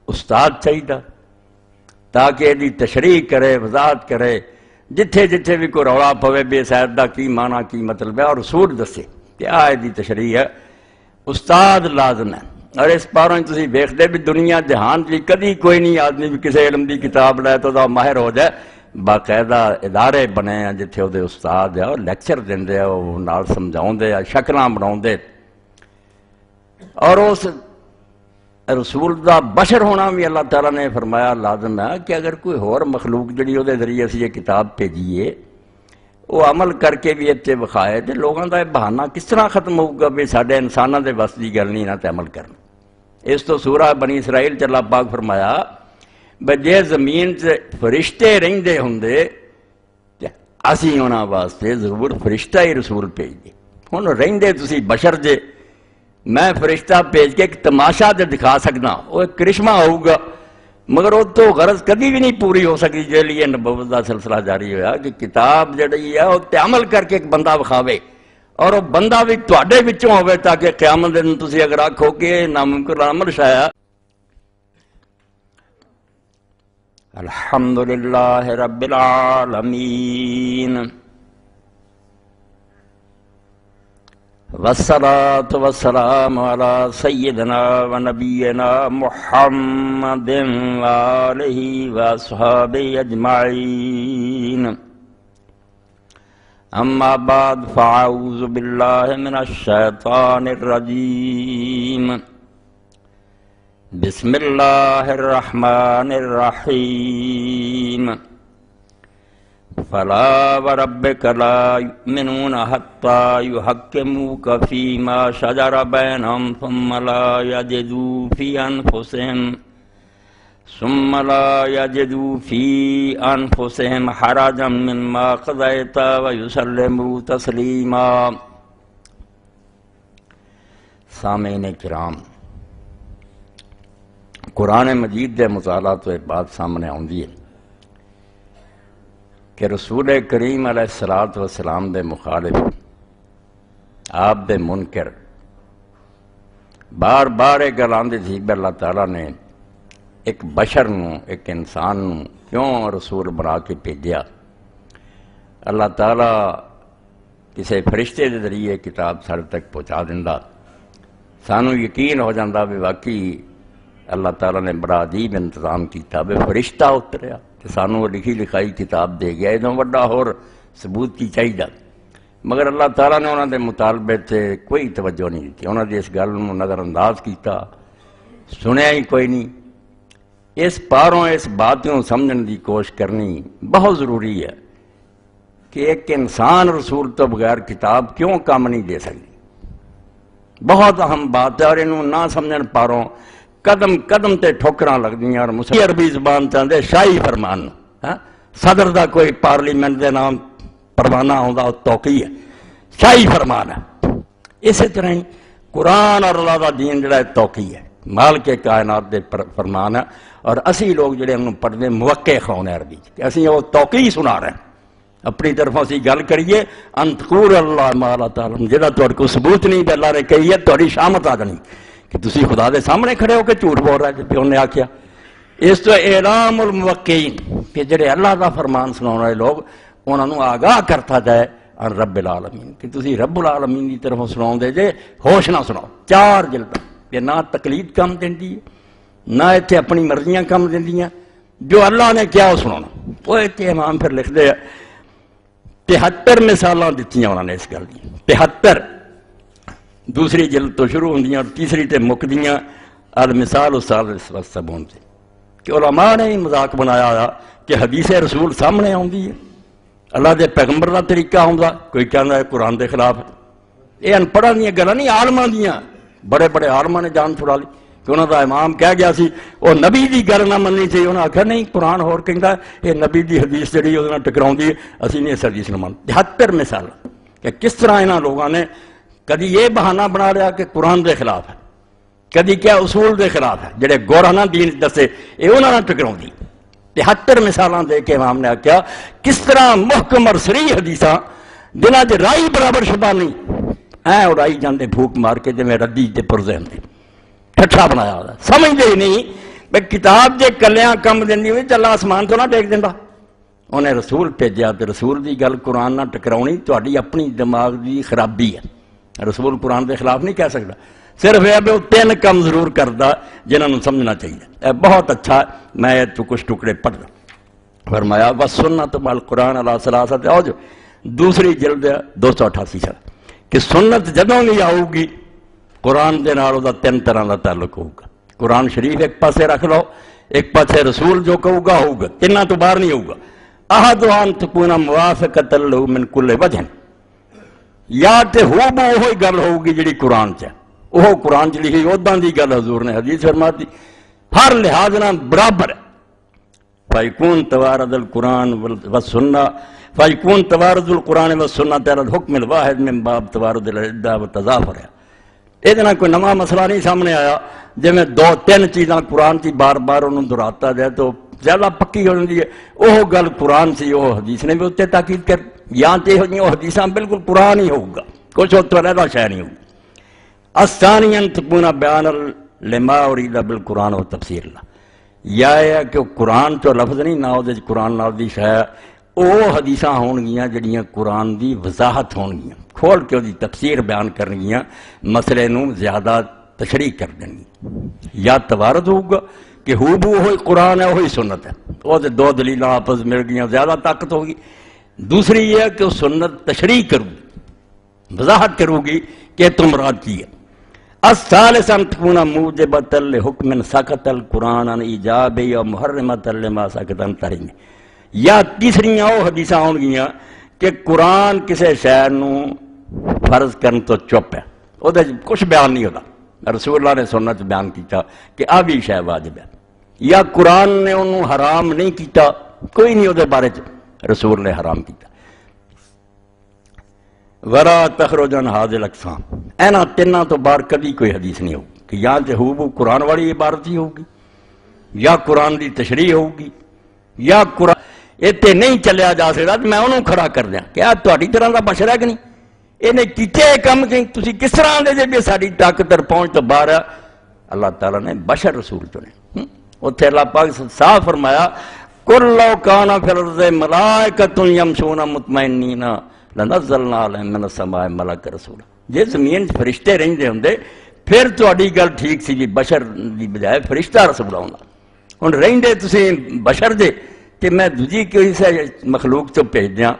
استاد چاہیے تاکہ یہ تشریح کرے، وضاحت کرے، جتھے جتھے بھی کوئی رولا پوے بے سید دا کی معنی کی مطلب ہے اور اصول دسے کہ یہ تشریح ہے، استاد لازم ہے۔ اور اس پاروں تسی ویکھدے بھی دنیا جہان جی کدی کوئی نہیں آدمی بھی کسی علم دی کتاب لے تو دا ماہر ہو جائے، باقاعدہ ادارے بنے ہیں جتھے وہ استاد ہے اور لیکچر دیندے ہیں، وہ نال سمجھاؤندے ہیں، شکلاں بناؤندے، اور اس رسول دا بشر ہونا بھی اللہ تعالیٰ نے فرمایا لازم ہے کہ اگر کوئی اور مخلوق جڑی وہ ذریعے سے یہ کتاب بھیجیے وہ عمل کر کے بھی اتنے بکھائے تو لوگوں کا بہانہ کس طرح ختم ہوگا بھی سارے انسانوں کے بس کی گل نہیں نہ عمل کرنا۔ اس تو سورہ بنی اسرائیل چ اللہ پاک فرمایا بے جے زمین سے فرشتے رہندے ہوندے اسی انہاں واسطے ضرور فرشتہ ہی رسول بھیج دے، ہن رہندے تسی بشر جے، میں فرشتہ بھیج کے ایک تماشا تے دکھا سکنا، وہ ایک کرشمہ ہوگا، مگر وہ تو غرض کبھی بھی نہیں پوری ہو سکی جے لیے نبوت دا سلسلہ جاری ہویا کہ کتاب جڑی ہے وہ تے عمل کر کے ایک بندہ بکھاوے اور وہ بندہ بھی تواڈے وچوں ہوے تاکہ قیامت دن تسی اگر آکھو کہ ناممکن عمل شایا۔ الحمدللہ رب العالمین والصلاة والسلام علی سیدنا و نبینا محمد وآلہ واصحابہ اجمعین، اما بعد فاعوذ باللہ من الشیطان الرجیم، بسم اللہ الرحمن الرحیم، فلا وربک لا یؤمنون حتی یحکموک فیما شجر بینہم ثم لا یجدوا فی انفسہم حرجا مما قضیت ویسلموا تسلیما۔ سامعین کرام، قرآن مجید دے مطالعہ تو ایک بات سامنے آندی ہے کہ رسول کریم علیہ الصلوۃ والسلام دے مخالف آپ دے منکر بار بار یہ گل آندی تھی کہ اللہ تعالیٰ نے ایک بشر نو ایک انسان نو کیوں رسول بنا کے بھیجیا؟ اللہ تعالیٰ کسی فرشتے کے ذریعے کتاب سارے تک پہنچا دینا، سانو یقین ہو جاتا بھی واقعی اللہ تعالیٰ نے بڑا عجیب انتظام کیتا، بھی فرشتہ اتریا کہ سانو لکھی لکھائی کتاب دے گیا، ادوں وڈا ہور ثبوت کی چاہیے، مگر اللہ تعالیٰ نے انہوں نے مطالبے سے کوئی توجہ نہیں دی، انہوں نے اس گل کو نظر انداز کیتا، سنیا ہی کوئی نہیں۔ اس پاروں اس بات کو سمجھنے کی کوشش کرنی بہت ضروری ہے کہ ایک انسان رسول تو بغیر کتاب کیوں کام نہیں دے سکتی، بہت اہم بات ہے، اور انہوں نہ سمجھن پاروں قدم قدم تے ٹھوکراں لگدی ہیں، اور عربی زبان چاہتے شاہی فرمان، صدر دا کوئی پارلیمنٹ دے نام پروانہ ہوندا توقیع ہے، شاہی فرمان ہے۔ اسی طرح ہی قرآن اور اللہ دا دین جڑا ہے توقیع ہے، مالک کائنات دے فرمان ہے، اور اسی لوگ جڑے انہوں پڑھتے موقع کھاؤنے عربی کہ اسی وہ توقیع سنا رہے ہیں، اپنی طرف اسی گل کریے انتقور اللہ مالا تعالی جہاں تھوڑے کو ثبوت نہیں کہ اللہ نے کہی ہے تھوڑی شامت آ جانی کہ تسی خدا دے سامنے کھڑے ہو کے جھوٹ بول رہے کہ انہیں آخیا۔ اس تو اعلام الموقعین کہ جڑے اللہ کا فرمان سنا والے لوگ انہوں نے آگاہ کرتا جائے ان رب العالمین کہ تسی رب العالمین کی طرف سنا دے جے، ہوش نہ سناؤ۔ 4 جلد کہ نہ تقلید کم دینی ہے، نہ اتنے اپنی مرضیاں کم دینی ہیں، جو اللہ نے کیا وہ سنانا۔ وہ اتنے امام پھر لکھتے ہیں 73 مثالاں دیتی انہوں نے اس گل دی، 73 دوسری جلد تو شروع ہوندیاں اور تیسری تے مکدیاں المثال الثالث والسبعون سے کہ علماء نے ہی مذاق بنایا ہوا کہ حدیث رسول سامنے آندی ہے، اللہ دے پیغمبر کا طریقہ ہوندا، کوئی کہنا ہے قرآن دے خلاف ہے۔ یہ ان پڑھاں دیاں گلاں نہیں، عالماں دیاں، بڑے بڑے عالماں نے جان چھڑا لی کہ انہوں دا امام کہہ گیا سی وہ نبی دی گل نہ مننی چاہیے، انہوں نے آخیا نہیں قرآن ہور کہندا یہ نبی دی حدیث جڑی وہ ٹکراؤندی ہے، اسی نہیں اس حدیث نہ مان۔ 73 مثال کہ کس طرح انہاں لوگوں نے کدی یہ بہانہ بنا لیا کہ قرآن دے خلاف ہے، کدی کیا اصول دے خلاف ہے، جڑے گورانہ دین دسے یہ انہوں نے ٹکراؤندی۔ 73 مثالاں دے کے امام نے آخیا کس طرح محکم اور صریح حدیثاں جنہاں دے رائی برابر شبہ نہیں اڑائی جاندے بھوک مار کے جویں ردی تے پرزین دے ٹھٹھا بنایا ہوتا، سمجھتے ہی نہیں بھائی کتاب جے کلیاں کم دینی ہوئی تو اللہ آسمان تو نہ ٹیک دینا۔ انہیں رسول بھیجیا تو رسول دی گل قرآن نہ ٹکراؤنی تہاڈی اپنی دماغ دی خرابی ہے، رسول قرآن دے خلاف نہیں کہہ سکتا، صرف یہ بھی وہ 3 کم ضرور کرتا جنہوں نے سمجھنا چاہیے۔ بہت اچھا، میں تو کچھ ٹکڑے پڑھنا۔ فرمایا بس سنت بال قرآن اللہ ثلاثت آؤ جو دوسری جلد 288 کہ سنت جدوں بھی آؤ گی قرآن دے نال دا 3 طرح دا تعلق ہوگا۔ قرآن شریف ایک پاسے رکھ لو، ایک پاسے رسول جو کہوگا ہوگا، تینوں تو باہر نہیں ہوگا۔ احدان تکون موافقۃ له من کل وجہ، یا تے ہو بو وہی گل ہوگی جڑی قرآن چ ہے، وہ قرآن چ لکھی اوداں دی گل حضور نے حدیث فرماتی، ہر لحاظ نال برابر ہے۔ فیکون توارد القرآن والسنہ فیکون توارد القرآن والسنہ تعالی الحکم الواحد من باب توارد الادعاء والتضافر ہے۔ یہ کوئی نواں مسئلہ نہیں سامنے آیا، جی میں 2-3 چیزاں قرآن کی بار بار انہوں دہراتا جائے تو زیادہ پکی ہو جاتی ہے۔ وہ گل قرآن سی وہ حدیث نے بھی اتنے تاکید کر، یا تو یہ حدیث بالکل قرآن ہی ہوگا، کچھ اتنا رہتا شہ نہیں ہوگا۔ الثانیاً تکون بیان لما ارید بالقرآن و تفسیر اللہ، یا ہے کہ قرآن چو لفظ نہیں نہ وہ قرآن نال دی شہ، وہ حدیثاں ہون گیاں جڑیاں قرآن دی وضاحت ہون گیاں، کھول کے وہ تفسیر بیان کرن گیاں، مسئلے نو زیادہ تشریح کر دیں گی۔ یا توارد ہوگا کہ ہو بو ہوئی قرآن ہے وہی سنت ہے، وہ 2 دلیلیں آپس مل گیاں، زیادہ طاقت ہوگی۔ دوسری یہ ہے کہ وہ سنت تشریح کرو گی، وضاحت کرو گی کہ تم مراد کی ہے۔ الثالث ان تكون موجبة لحکم سکت القرآن عن ایجاب یا محرمۃ لما سکت عن تحریم، یا تیسریاں وہ حدیثاں ہون گیاں کہ قرآن کسی شے نو فرض کرن تو چپ ہے، وہ کچھ بیان نہیں ہوتا، رسول اللہ نے سنت بیان کیتا کہ آ بھی شے واجب ہے، یا قرآن نے انہوں حرام نہیں کیتا، کوئی نہیں وہ بارے رسول نے حرام کیتا۔ ورا تخرجن حاضر الاقسام، اینا 3 تو باہر کبھی کوئی حدیث نہیں ہوگی کہ یا تو ہو قرآن والی عبارت ہی ہوگی، یا قرآن دی تشریح ہوگی، یا قرآن اتنے نہیں چلیا جا سکتا تو میں انہوں کھڑا کر دیا کیا تہاڈی طرح کا بشر ہے کہ نہیں انہیں کیتے کم کہ تسی کس طرح دے جے بھی ساری طاقت پہنچ تو باہر ہے اللہ تعالیٰ نے بشر رسول چنے اتنے اللہ پاک صاف فرمایا قل لو کان فی الارض ملائکۃ یمشون مطمئنین لنزلنا علیہم من السماء ملک رسولا جے زمین فرشتے رہندے ہوندے پھر تہاڈی گل ٹھیک سی جی بشر دی بجائے فرشتہ رسول آوندا ہن رہندے تسی بشر دے کہ میں دوجی کوئی سے مخلوق تو بھیج دیاں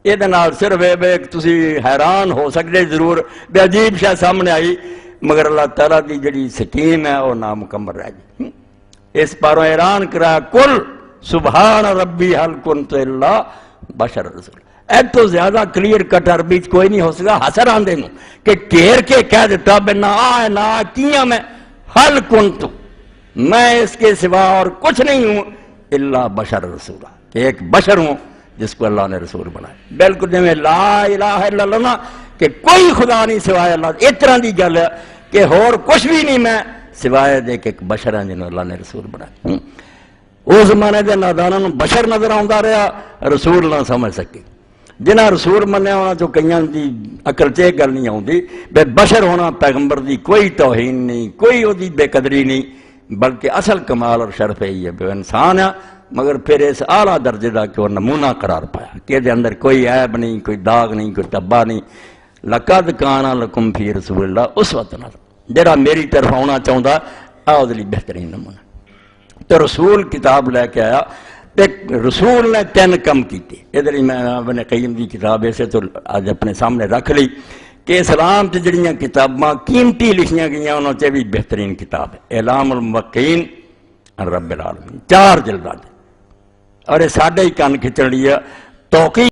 یہ صرف تسی حیران ہو سکتے ضرور بے عجیب شاہ سامنے آئی مگر اللہ تعالیٰ کی جڑی سکیم ہے وہ نامکمل رہ گئی اس پاروں اعلان کرایا کل سبحان ربی حل کنت الا بشر رسول ایک تو زیادہ کلیئر کٹ عربی کوئی نہیں ہو سکا حسر آندے نو کہ گھیر کے کہہ دیتا بے نہ کیا میں حل کنت میں اس کے سوا اور کچھ نہیں ہوں الا بشر رسول کہ ایک بشر ہوں جس کو اللہ نے رسول بنایا بالکل جی میں لا الہ الا اللہ کہ کوئی خدا نہیں سوائے اللہ اس طرح کی گل ہے کہ اور کچھ بھی نہیں میں سوائے دے کہ ایک بشر ہیں جنہوں اللہ نے رسول بنایا اس زمانے کے نادانوں بشر نظر آتا رہا رسول نہ سمجھ سکی جنہیں رسول منیا ہونا جو کئی کی عقل چ گل نہیں آتی بے بشر ہونا پیغمبر دی کوئی توہین نہیں کوئی وہ بے قدری نہیں بلکہ اصل کمال اور شرف یہی ہے بے انسان ہے مگر پھر اس اعلیٰ درجے کا کہ وہ نمونہ قرار پایا کہ دے اندر کوئی عیب نہیں کوئی داغ نہیں کوئی تباہ نہیں لقد کان لکم فی رسول اللہ اسوۃ حسنہ جڑا میری طرف آنا چاہتا آؤ دلی بہترین نمونہ تو رسول کتاب لے کے آیا رسول نے 3 کم کیتے ادھر میں ابن قیم کی کتاب ایسے تو آج اپنے سامنے رکھ لی کہ اسلام سے جڑیاں کتاباں قیمتی لکھیاں گئی انہوں سے بھی بہترین کتاب ہے اعلام الموقعین عن رب العالمین 4 جلدات اور یہ ساڈے ہی کن کھچن لی ہے توقی